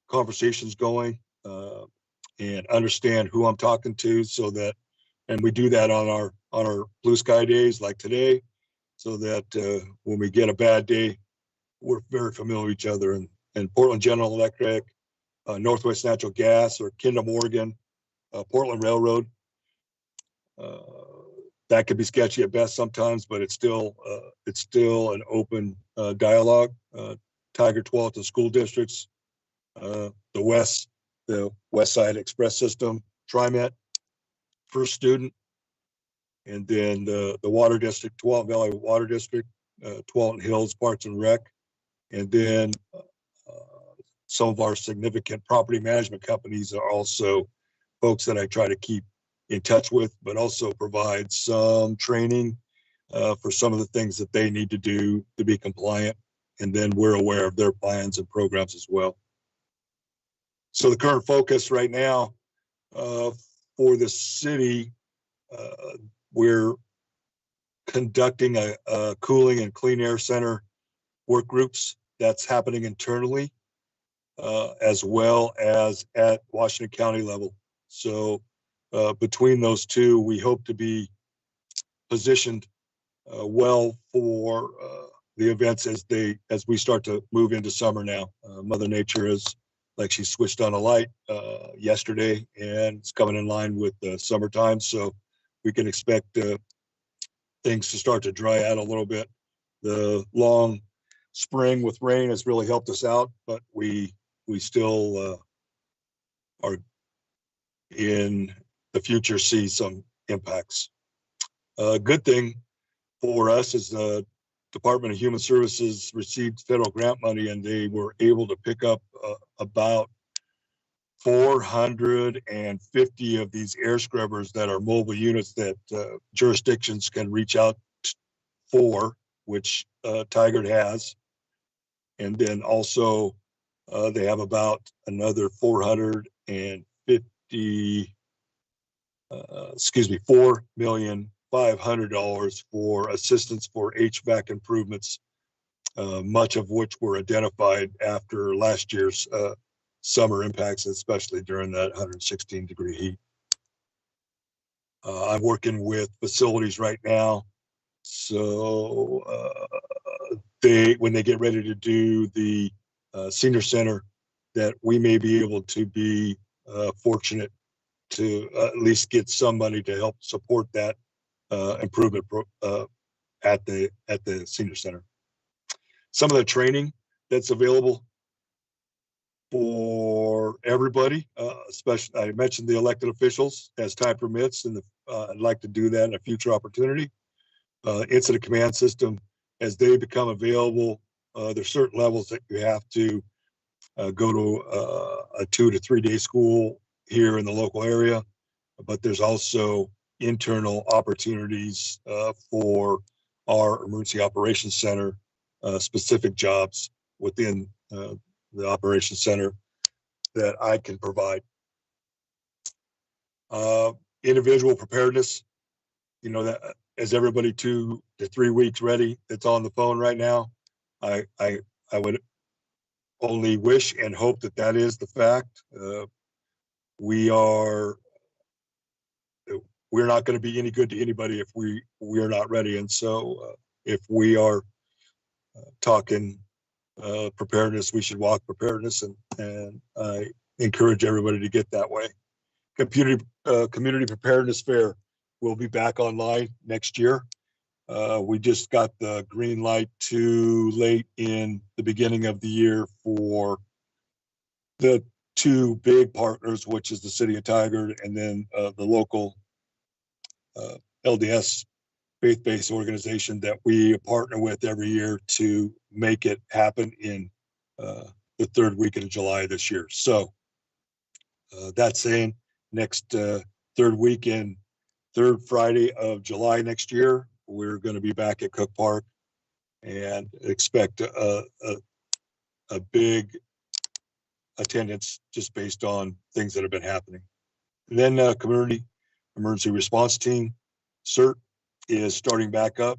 conversations going and understand who I'm talking to, so that, and we do that on our blue sky days like today, so that when we get a bad day, we're very familiar with each other. And Portland General Electric, Northwest Natural Gas, or Kinder Morgan, Portland Railroad. That could be sketchy at best sometimes, but it's still an open dialogue. Tiger Tualatin School Districts, the West Side Express System, TriMet, First Student, and then the Water District, Tualatin Valley Water District, Tualatin Hills Parks and Rec, and then some of our significant property management companies are also folks that I try to keep in touch with, but also provide some training for some of the things that they need to do to be compliant. and then we're aware of their plans and programs as well. So the current focus right now for the city, we're conducting a cooling and clean air center work groups that's happening internally, as well as at Washington County level. So between those two, we hope to be positioned well for the events as we start to move into summer now. Mother Nature is like she switched on a light yesterday, and it's coming in line with the summertime. So we can expect things to start to dry out a little bit. The long spring with rain has really helped us out, but we still are in the future see some impacts. A good thing for us is the Department of Human Services received federal grant money, and they were able to pick up about 450 of these air scrubbers that are mobile units that jurisdictions can reach out for, which Tigard has. And then also they have about another $4,500,000 for assistance for HVAC improvements, much of which were identified after last year's summer impacts, especially during that 116-degree heat. I'm working with facilities right now, so when they get ready to do the senior center, that we may be able to be fortunate to at least get some money to help support that improvement at the senior center. Some of the training that's available for everybody, especially I mentioned the elected officials as time permits, and I'd like to do that in a future opportunity. Incident command system, as they become available, there's certain levels that you have to go to a 2 to 3 day school here in the local area, but there's also internal opportunities for our emergency operations center, specific jobs within the operations center that I can provide. Individual preparedness, you know, that is everybody 2 to 3 weeks ready that's on the phone right now. I would only wish and hope that that is the fact. We're not going to be any good to anybody if we are not ready. And so if we are talking preparedness, we should walk preparedness, and I encourage everybody to get that way. Community preparedness fair will be back online next year. We just got the green light too late in the beginning of the year for the two big partners, which is the city of Tigard and then the local LDS faith-based organization that we partner with every year to make it happen in the third week of July this year. So that's saying next third weekend, third Friday of July next year, we're going to be back at Cook Park and expect a big attendance just based on things that have been happening. And then community emergency response team, CERT, is starting back up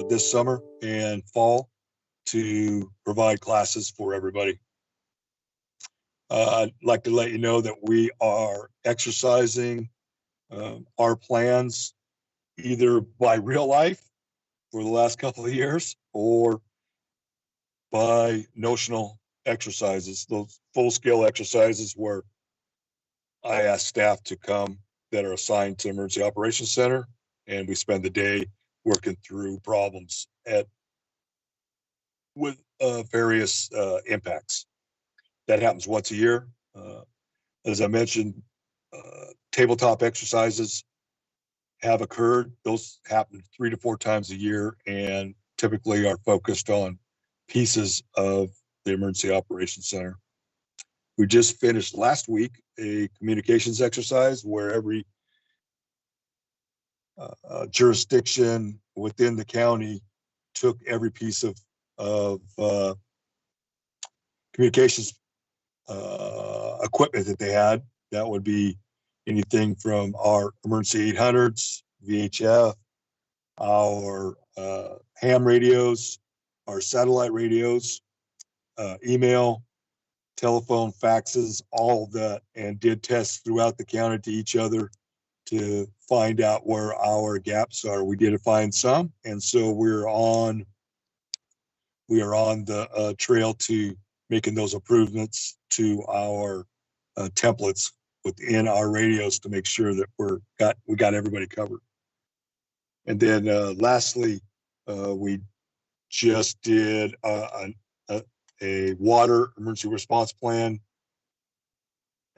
this summer and fall to provide classes for everybody. I'd like to let you know that we are exercising our plans either by real life for the last couple of years or by notional exercises, those full-scale exercises where I ask staff to come that are assigned to Emergency Operations Center, and we spend the day working through problems with various impacts. That happens once a year. As I mentioned, tabletop exercises have occurred. Those happen 3 to 4 times a year and typically are focused on pieces of the Emergency Operations Center. We just finished last week a communications exercise where every jurisdiction within the county took every piece of of communications equipment that they had. That would be anything from our emergency 800s, VHF, our ham radios, our satellite radios, email, telephone, faxes, all of that, and did tests throughout the county to each other to find out where our gaps are. We did find some, and so we are on the trail to making those improvements to our templates within our radios to make sure that we got everybody covered. And then lastly, we just did a water emergency response plan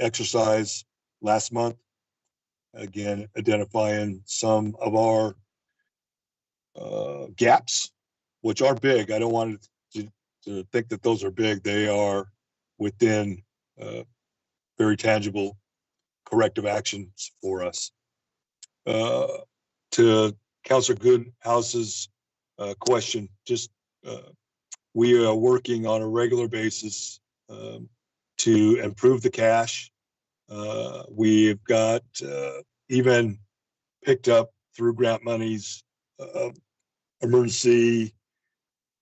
exercise last month. Again, identifying some of our gaps, which are big. I don't want to think that those are big. They are within very tangible corrective actions for us. To Councilor Goodhouse's question, just we are working on a regular basis to improve the cash. We've got even picked up through grant monies emergency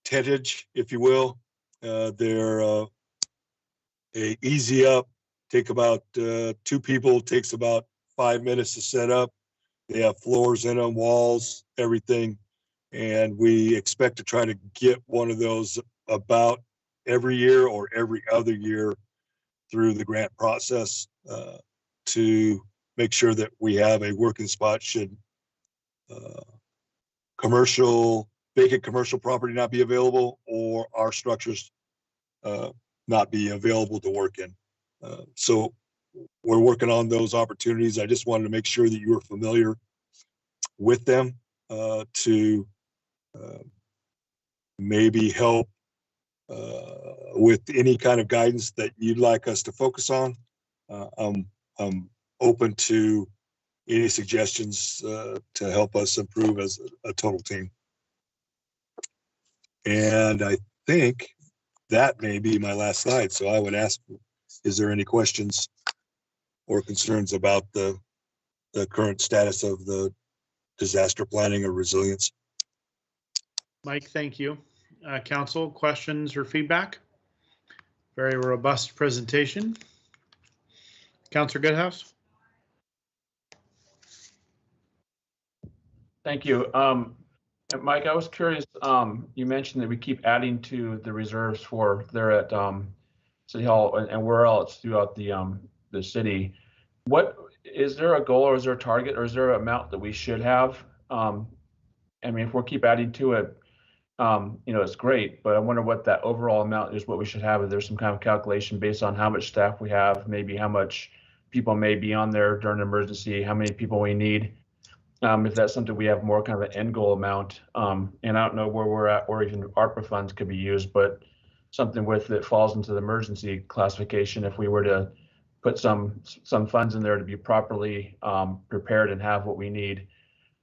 tentage, if you will. They're a easy up, take about 2 people, takes about 5 minutes to set up. They have floors in them, walls, everything. And we expect to try to get one of those about every year or every other year through the grant process to make sure that we have a working spot should vacant commercial property not be available or our structures not be available to work in. So we're working on those opportunities. I just wanted to make sure that you were familiar with them to maybe help with any kind of guidance that you'd like us to focus on. I'm open to any suggestions to help us improve as a total team. And I think that may be my last slide. So I would ask, is there any questions or concerns about the current status of the disaster planning or resilience? Mike, thank you. Council, questions or feedback? Very robust presentation. Councilor Goodhouse. Thank you. Mike, I was curious, you mentioned that we keep adding to the reserves for there at City Hall and where else throughout the city. What is there a goal or is there a target or is there an amount that we should have? I mean, if we'll keep adding to it, it's great, but I wonder what that overall amount is, what we should have. If there's some kind of calculation based on how much staff we have, maybe how much people may be on there during an emergency, how many people we need. If that's something we have more kind of an end goal amount, and I don't know where we're at, or even ARPA funds could be used, but something with it falls into the emergency classification. If we were to put some funds in there to be properly prepared and have what we need,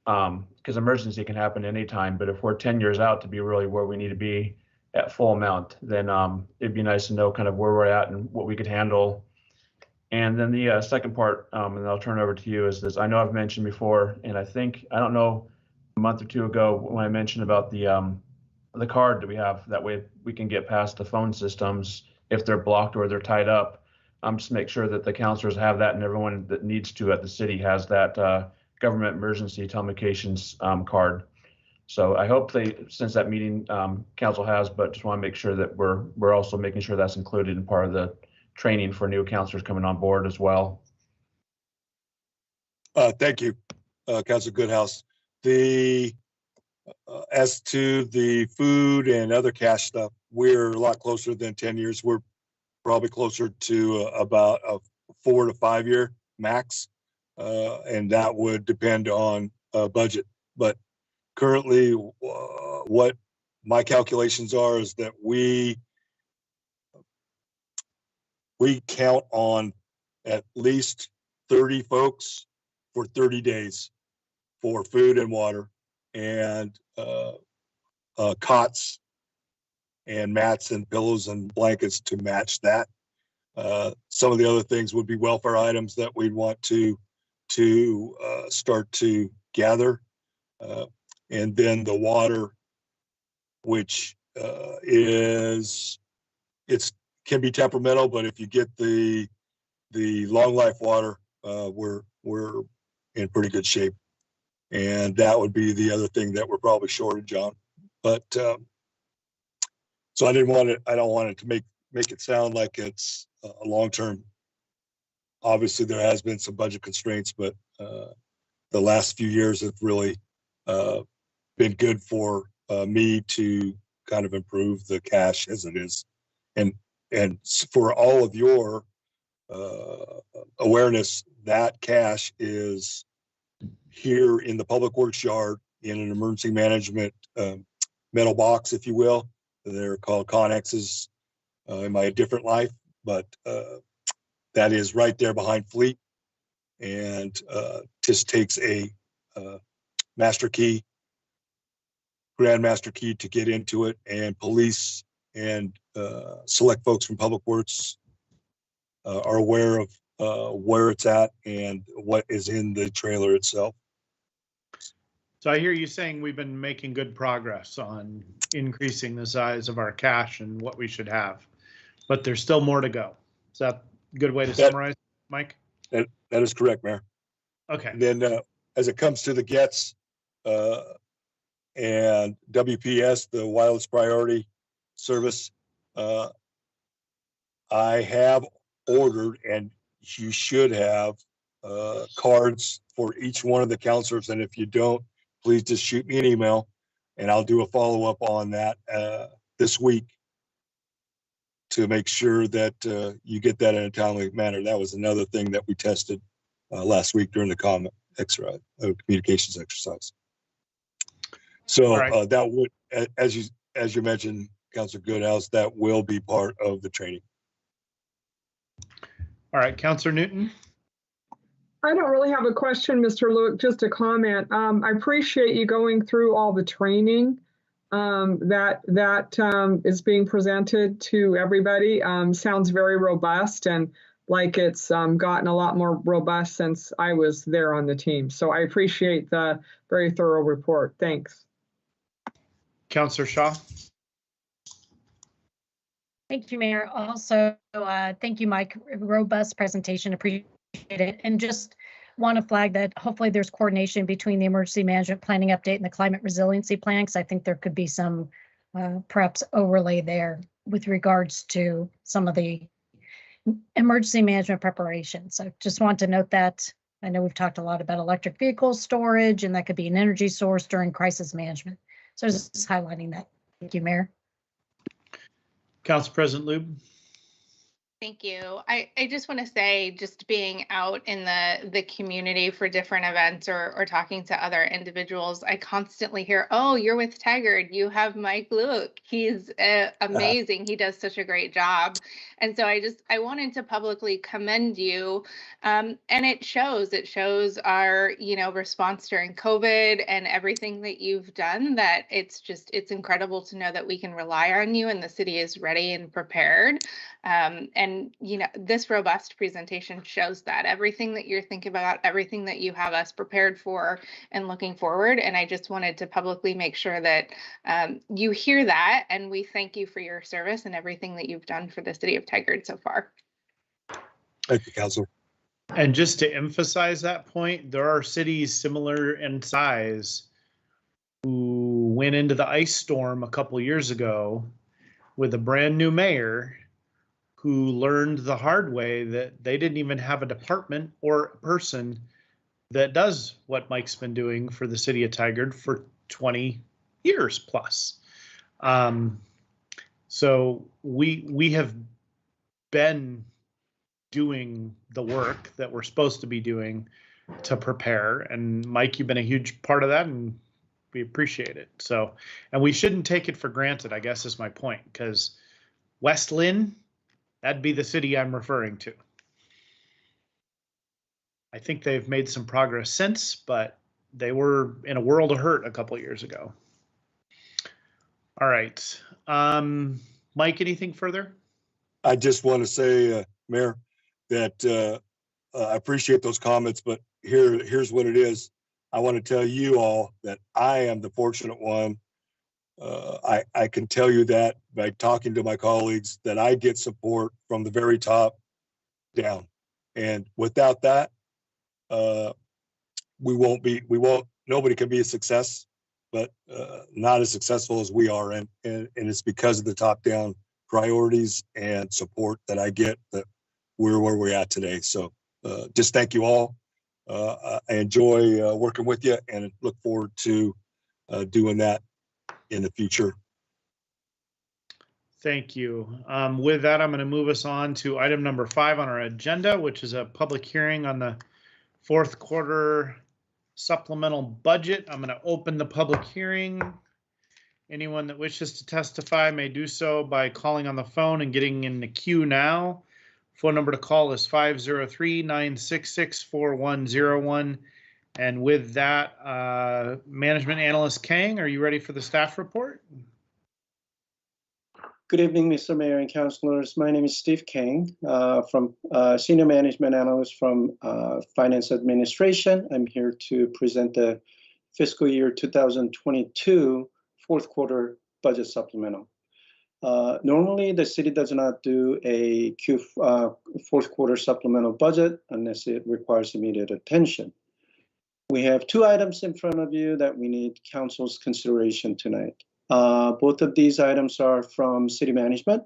because emergency can happen anytime. But if we're 10 years out to be really where we need to be at full amount, then it'd be nice to know kind of where we're at and what we could handle. And then the second part, and I'll turn it over to you, is this. I know I've mentioned before, and I don't know, a month or two ago when I mentioned about the card that we have, that way we can get past the phone systems if they're blocked or they're tied up. Just make sure that the counselors have that and everyone that needs to at the city has that government emergency telecommunications card. So I hope since that meeting council has, but just want to make sure that we're also making sure that's included in part of the training for new counselors coming on board as well. Thank you, Councilor Goodhouse. As to the food and other cash stuff, we're a lot closer than 10 years. We're probably closer to about a 4 to 5 year max, and that would depend on budget. But currently, what my calculations are is that we count on at least 30 folks for 30 days for food and water and cots and mats and pillows and blankets to match that. Some of the other things would be welfare items that we'd want to start to gather. And then the water, which can be temperamental, but if you get the long life water, we're in pretty good shape. And that would be the other thing that we're probably shortage on. But so I don't want it to make it sound like it's a long-term. Obviously, there has been some budget constraints, but the last few years have really been good for me to kind of improve the cash as it is. And for all of your awareness, that cash is here in the Public Works yard in an emergency management metal box, if you will. They're called Connexes in my different life, but that is right there behind Fleet, and just takes a master key, grand master key to get into it, and police and select folks from Public Works are aware of where it's at and what is in the trailer itself. So I hear you saying we've been making good progress on increasing the size of our cash and what we should have, but there's still more to go. Is that a good way to summarize, Mike? That is correct, Mayor. Okay. And then as it comes to the GETS and WPS, the wireless priority service, I have ordered, and you should have cards for each one of the counselors. And if you don't, please just shoot me an email and I'll do a follow-up on that this week to make sure that you get that in a timely manner. That was another thing that we tested last week during the communications exercise. So right. That would, as you mentioned, Councilor Goodhouse, that will be part of the training. All right, Councilor Newton. I don't really have a question, Mr. Luke, just a comment. I appreciate you going through all the training that is being presented to everybody. Sounds very robust and like it's gotten a lot more robust since I was there on the team. So I appreciate the very thorough report. Thanks. Councilor Shaw. Thank you, Mayor. Also, thank you, Mike. Robust presentation. Appreciate it. And just want to flag that hopefully there's coordination between the emergency management planning update and the climate resiliency plan, because I think there could be some perhaps overlay there with regards to some of the emergency management preparation. So just want to note that. I know we've talked a lot about electric vehicle storage, and that could be an energy source during crisis management. So just highlighting that. Thank you, Mayor. Council President Lube. Thank you. I just want to say, just being out in the community for different events or talking to other individuals, I constantly hear, oh, you're with Tigard, you have Mike Luke. He's amazing. He does such a great job. And so I wanted to publicly commend you. And it shows our, response during COVID and everything that you've done, that it's incredible to know that we can rely on you and the city is ready and prepared. And this robust presentation shows that everything that you're thinking about, everything that you have us prepared for and looking forward. And I just wanted to publicly make sure that you hear that, and we thank you for your service and everything that you've done for the city of Tigard so far. Thank you, Councilor. And just to emphasize that point, there are cities similar in size who went into the ice storm a couple of years ago with a brand new mayor who learned the hard way that they didn't even have a department or a person that does what Mike's been doing for the city of Tigard for 20 years plus. So we have been doing the work that we're supposed to be doing to prepare. And Mike, you've been a huge part of that, and we appreciate it. So, and we shouldn't take it for granted, I guess is my point, because West Lynn, that'd be the city I'm referring to. I think they've made some progress since, but they were in a world of hurt a couple of years ago. All right. Mike, anything further? I just want to say, Mayor, that I appreciate those comments, but here's what it is. I want to tell you all that I am the fortunate one. I can tell you that by talking to my colleagues that I get support from the very top down. And without that, nobody can be a success, but not as successful as we are. And it's because of the top down priorities and support that I get that we're where we're at today. So just thank you all. I enjoy working with you and look forward to doing that in the future. Thank you. With that, I'm going to move us on to item number 5 on our agenda, which is a public hearing on the fourth quarter supplemental budget. I'm going to open the public hearing. Anyone that wishes to testify may do so by calling on the phone and getting in the queue now. Phone number to call is 503-966-4101. And with that, Management Analyst Kang, are you ready for the staff report? Good evening, Mr. Mayor and councilors. My name is Steve Kang, from Senior Management Analyst from Finance Administration. I'm here to present the fiscal year 2022 fourth quarter budget supplemental. Normally, the city does not do a fourth quarter supplemental budget unless it requires immediate attention. We have 2 items in front of you that we need council's consideration tonight. Both of these items are from city management.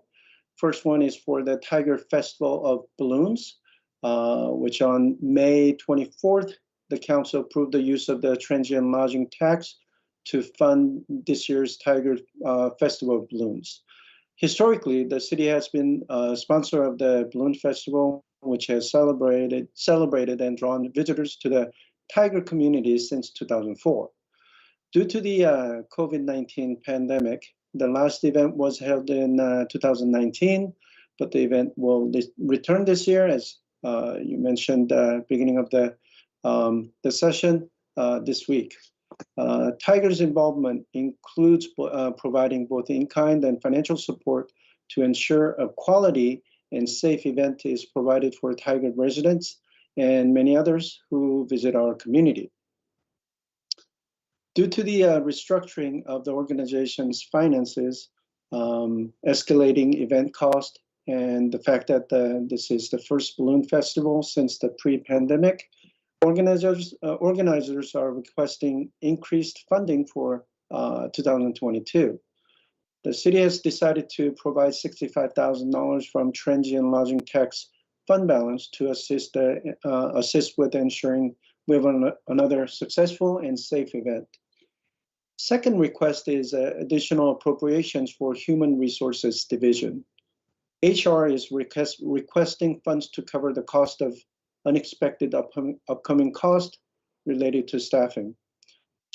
First one is for the Tiger Festival of Balloons, which on May 24th, the council approved the use of the transient lodging tax to fund this year's Tiger Festival of Balloons. Historically, the city has been a sponsor of the Balloon Festival, which has celebrated and drawn visitors to the Tiger community since 2004. Due to the COVID-19 pandemic, the last event was held in 2019, but the event will return this year, as you mentioned beginning of the session this week. Tiger's involvement includes providing both in-kind and financial support to ensure a quality and safe event is provided for Tiger residents and many others who visit our community. Due to the restructuring of the organization's finances, escalating event cost, and the fact that this is the first balloon festival since the pre-pandemic, organizers are requesting increased funding for 2022. The city has decided to provide $65,000 from transient lodging tax fund balance to assist with ensuring we have another successful and safe event. Second request is additional appropriations for Human Resources Division. HR is requesting funds to cover the cost of unexpected upcoming costs related to staffing.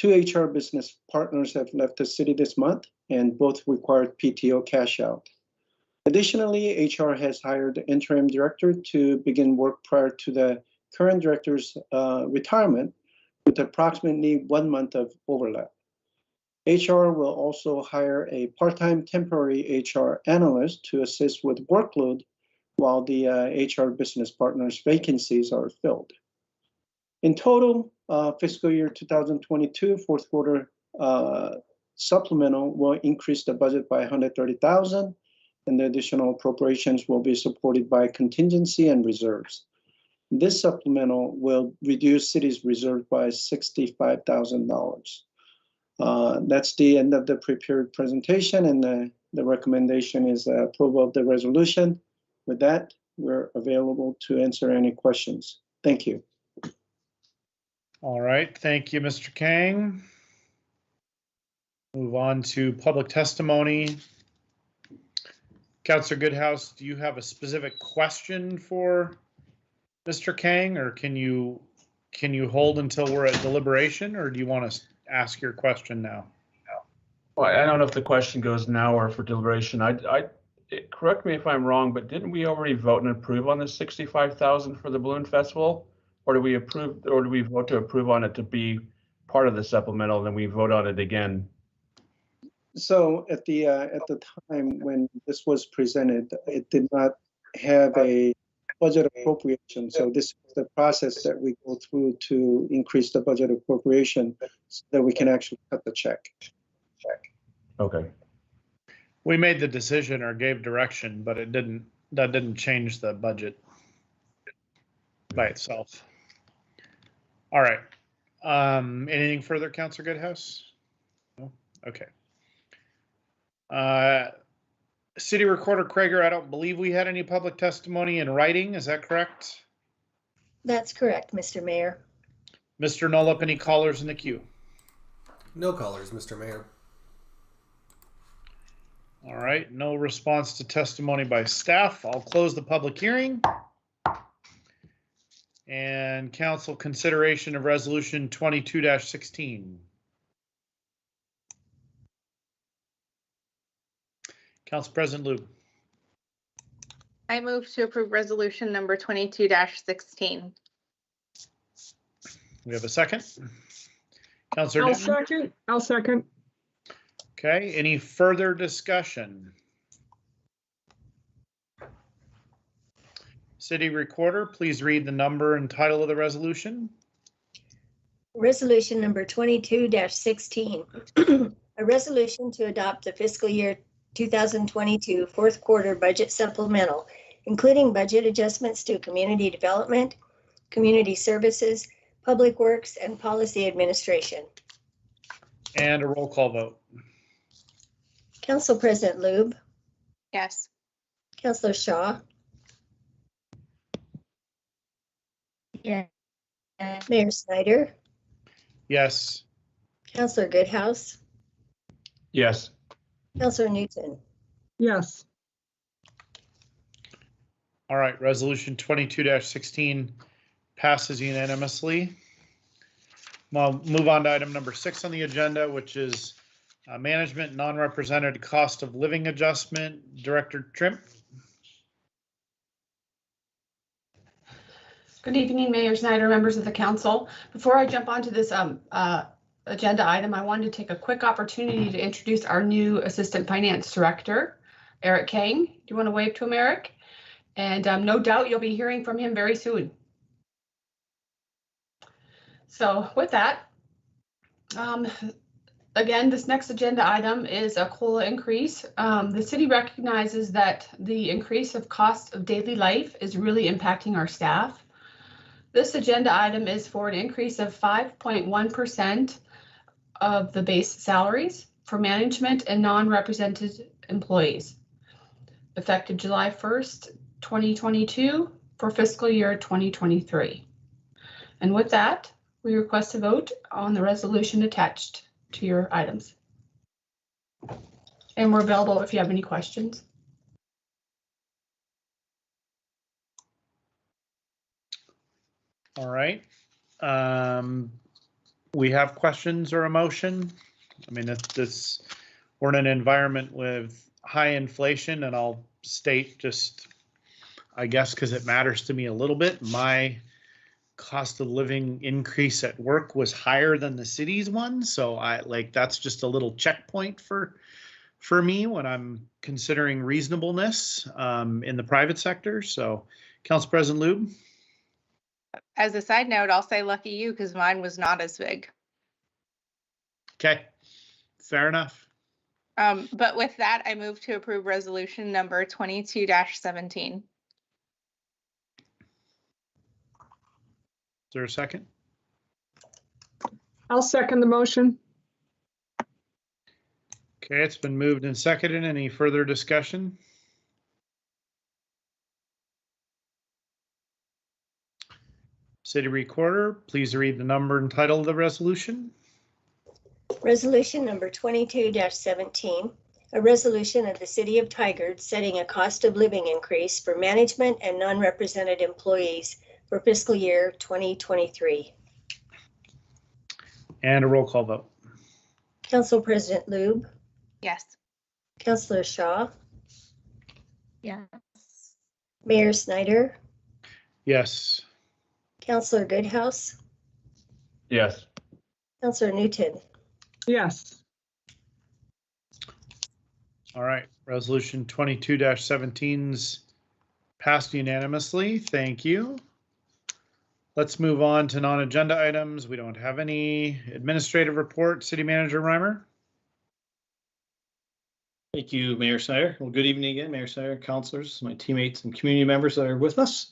2 HR business partners have left the city this month, and both required PTO cash out. Additionally, HR has hired the interim director to begin work prior to the current director's retirement, with approximately 1 month of overlap. HR will also hire a part-time temporary HR analyst to assist with workload while the HR business partners vacancies are filled. In total, fiscal year 2022 fourth quarter supplemental will increase the budget by $130,000, and the additional appropriations will be supported by contingency and reserves. This supplemental will reduce city's reserve by $65,000. That's the end of the prepared presentation, and the recommendation is approval of the resolution. With that, we're available to answer any questions. Thank you. All right, thank you, Mr. Kang. Move on to public testimony. Councilor Goodhouse, do you have a specific question for Mr. Kang, or can you hold until we're at deliberation, or do you want to ask your question now? Well, I don't know if the question goes now or for deliberation. Correct me if I'm wrong, but didn't we already vote and approve on the $65,000 for the balloon festival, or do we vote to approve on it to be part of the supplemental, and then we vote on it again? So at the time when this was presented, it did not have a budget appropriation. So this is the process that we go through to increase the budget appropriation so that we can actually cut the check. Okay. We made the decision or gave direction, but that didn't change the budget by itself. All right. Anything further, Councilor Goodhouse? No? Okay. City Recorder Krager, I don't believe we had any public testimony in writing. Is that correct? That's correct, Mr. Mayor. Mr. Nolip, any callers in the queue? No callers, Mr. Mayor. All right, no response to testimony by staff. I'll close the public hearing. And council consideration of resolution 22-16. Council President Lube. I move to approve resolution number 22-16. We have a second. Councilor Newton. I'll second. Okay, any further discussion? City Recorder, please read the number and title of the resolution. Resolution number 22-16. A resolution to adopt the fiscal year 2022 fourth quarter budget supplemental, including budget adjustments to community development, community services, public works, and policy administration. And a roll call vote. Council President Lube? Yes. Councilor Shaw? Yeah. Mayor Snyder? Yes. Councilor Goodhouse? Yes. Councilor Newton? Yes. All right, resolution 22-16 passes unanimously. We'll move on to item number 6 on the agenda, which is management non-represented cost of living adjustment. Director Trimp. Good evening, Mayor Snyder, members of the council. Before I jump onto this agenda item, I wanted to take a quick opportunity to introduce our new Assistant Finance Director, Eric Kang. Do you want to wave to him, Eric? And no doubt you'll be hearing from him very soon. So with that, again, this next agenda item is a COLA increase. The city recognizes that the increase of cost of daily life is really impacting our staff. This agenda item is for an increase of 5.1% of the base salaries for management and non-represented employees, effective July 1st, 2022 for fiscal year 2023. And with that, we request a vote on the resolution attached to your items. And we're available if you have any questions. All right. We have questions or a motion. I mean, we're in an environment with high inflation, and I'll state just, I guess, because it matters to me a little bit, my cost of living increase at work was higher than the city's one. So that's just a little checkpoint for me when I'm considering reasonableness in the private sector. So Council President Lube. As a side note, I'll say lucky you because mine was not as big. Okay, fair enough. But with that, I move to approve resolution number 22-17. Is there a second? I'll second the motion. Okay, it's been moved and seconded. Any further discussion? City Recorder, please read the number and title of the resolution. Resolution number 22-17, a resolution of the City of Tigard setting a cost of living increase for management and non-represented employees for fiscal year 2023. And a roll call vote. Council President Lube? Yes. Councilor Shaw? Yes. Mayor Snyder? Yes. Councilor Goodhouse? Yes. Councilor Newton? Yes. All right, resolution 22-17's passed unanimously. Thank you. Let's move on to non-agenda items. We don't have any. Administrative report, City Manager Reimer. Thank you, Mayor Snyder. Well, good evening again, Mayor Snyder, councilors, my teammates and community members that are with us.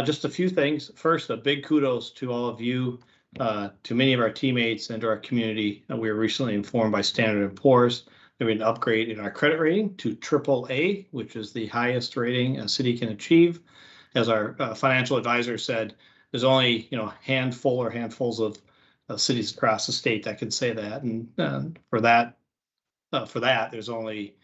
Just a few things. First, a big kudos to all of you, to many of our teammates and to our community. We were recently informed by Standard & Poor's that we had an upgrade in our credit rating to AAA, which is the highest rating a city can achieve. As our financial advisor said, there's only handful or handfuls of cities across the state that can say that, and for that, there's only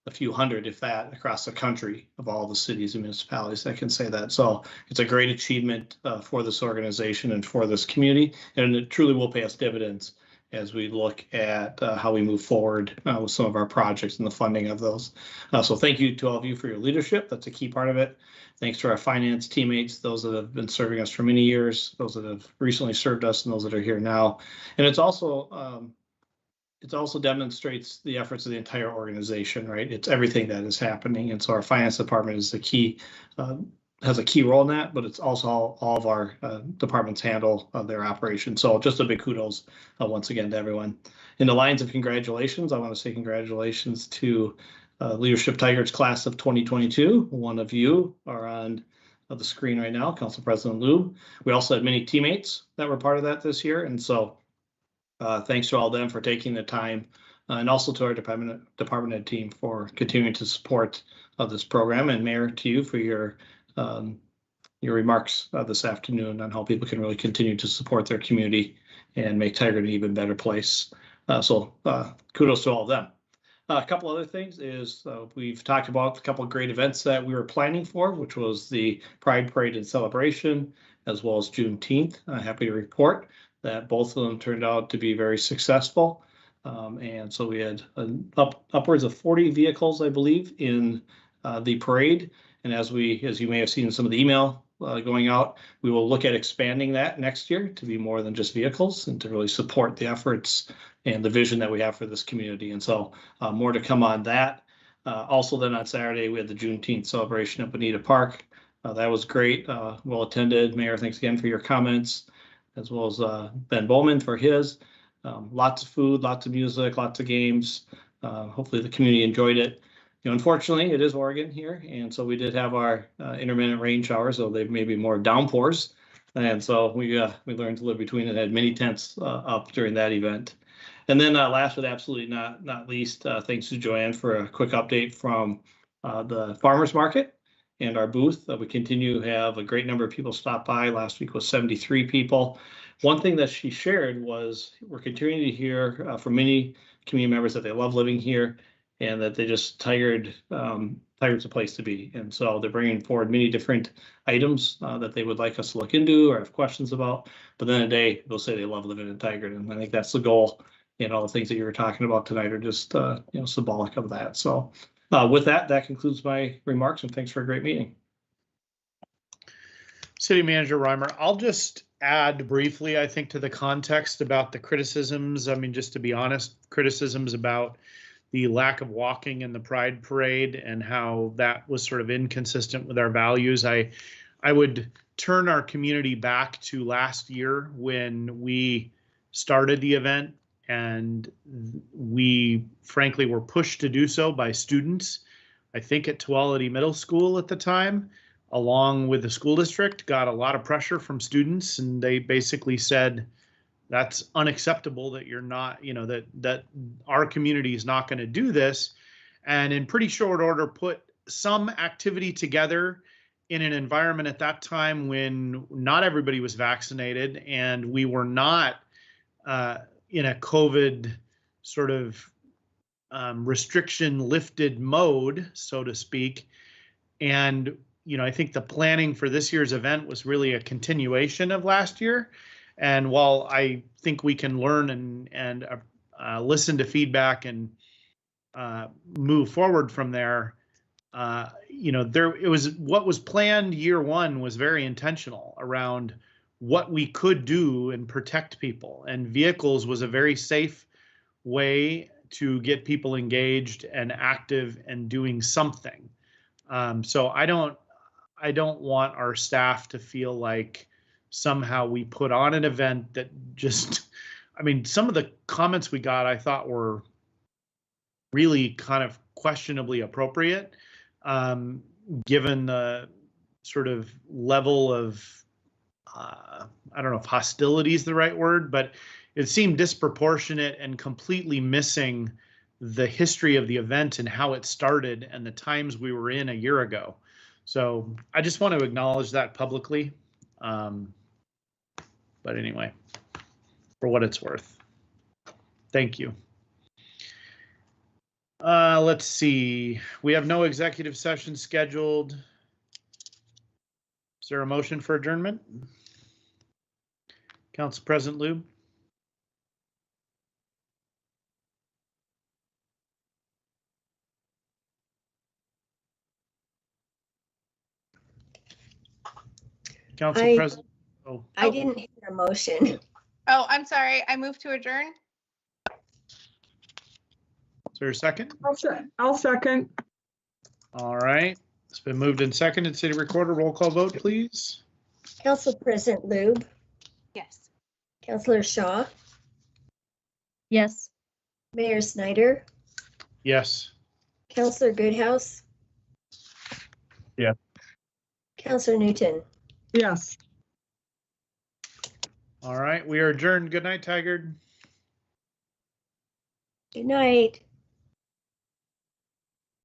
a few hundred, if that, across the country of all the cities and municipalities that can say that. So it's a great achievement for this organization and for this community, and it truly will pay us dividends as we look at how we move forward with some of our projects and the funding of those. So thank you to all of you for your leadership. That's a key part of it. Thanks to our finance teammates, those that have been serving us for many years, those that have recently served us, and those that are here now. And it also demonstrates the efforts of the entire organization, right? It's everything that is happening. And so our finance department is the key, has a key role in that, but it's also all of our departments handle their operations. So just a big kudos once again to everyone. In the lines of congratulations, I want to say congratulations to Leadership Tigers class of 2022. One of you are on the screen right now, Council President Liu. We also had many teammates that were part of that this year. And so thanks to all of them for taking the time, and also to our department head team for continuing to support this program. And Mayor, to you for your remarks this afternoon on how people can really continue to support their community and make Tigard an even better place. So kudos to all of them. A couple other things is we've talked about a couple of great events that we were planning for, which was the Pride Parade and Celebration, as well as Juneteenth. I'm happy to report that both of them turned out to be very successful. And so we had upwards of 40 vehicles, I believe, in the parade. And as you may have seen some of the email going out, we will look at expanding that next year to be more than just vehicles and to really support the efforts and the vision that we have for this community. And so more to come on that. Also then on Saturday, we had the Juneteenth celebration at Bonita Park. That was great, well attended. Mayor, thanks again for your comments, as well as Ben Bowman for his. Lots of food, lots of music, lots of games. Hopefully the community enjoyed it. Unfortunately, it is Oregon here, and so we did have our intermittent rain showers, so they may be more downpours. And so we learned to live between it, had many tents up during that event. And then last but absolutely not least, thanks to Joanne for a quick update from the farmers market and our booth. We continue to have a great number of people stop by. Last week was 73 people. One thing that she shared was we're continuing to hear from many community members that they love living here and that they just Tigard's a place to be. And so they're bringing forward many different items that they would like us to look into or have questions about. But then a day they'll say they love living in Tigard. And I think that's the goal. All the things that you were talking about tonight are just symbolic of that. So with that concludes my remarks, and thanks for a great meeting. City Manager Reimer, I'll just add briefly, I think, to the context about the criticisms. I mean, just to be honest, criticisms about the lack of walking in the Pride Parade and how that was sort of inconsistent with our values. I would turn our community back to last year when we started the event, and we frankly were pushed to do so by students. I think at Tuolity Middle School at the time, along with the school district, got a lot of pressure from students, and they basically said, that's unacceptable that you're not, that our community is not going to do this. And in pretty short order, put some activity together in an environment at that time when not everybody was vaccinated and we were not in a COVID sort of restriction lifted mode, so to speak. And, I think the planning for this year's event was really a continuation of last year. And while I think we can learn and listen to feedback and move forward from there, it was what was planned year one was very intentional around what we could do and protect people. And vehicles was a very safe way to get people engaged and active and doing something. So I don't want our staff to feel like somehow we put on an event that just, I mean, some of the comments we got, I thought were really kind of questionably appropriate, given the sort of level of, I don't know if hostility is the right word, but it seemed disproportionate and completely missing the history of the event and how it started and the times we were in a year ago. So I just want to acknowledge that publicly. But anyway, for what it's worth, thank you. Let's see, we have no executive session scheduled. Is there a motion for adjournment? Council President Lube? Council President? Oh, I didn't hear a motion. Oh, I'm sorry. I moved to adjourn. is there a second? I'll second. All right, it's been moved and seconded. City Recorder, roll call vote, please. Council President Lube, Yes. Councilor Shaw, Yes. Mayor Snyder, Yes. Councilor Goodhouse, Yeah. Councilor Newton. Yes. All right, we are adjourned. Good night, Tigard. Good night.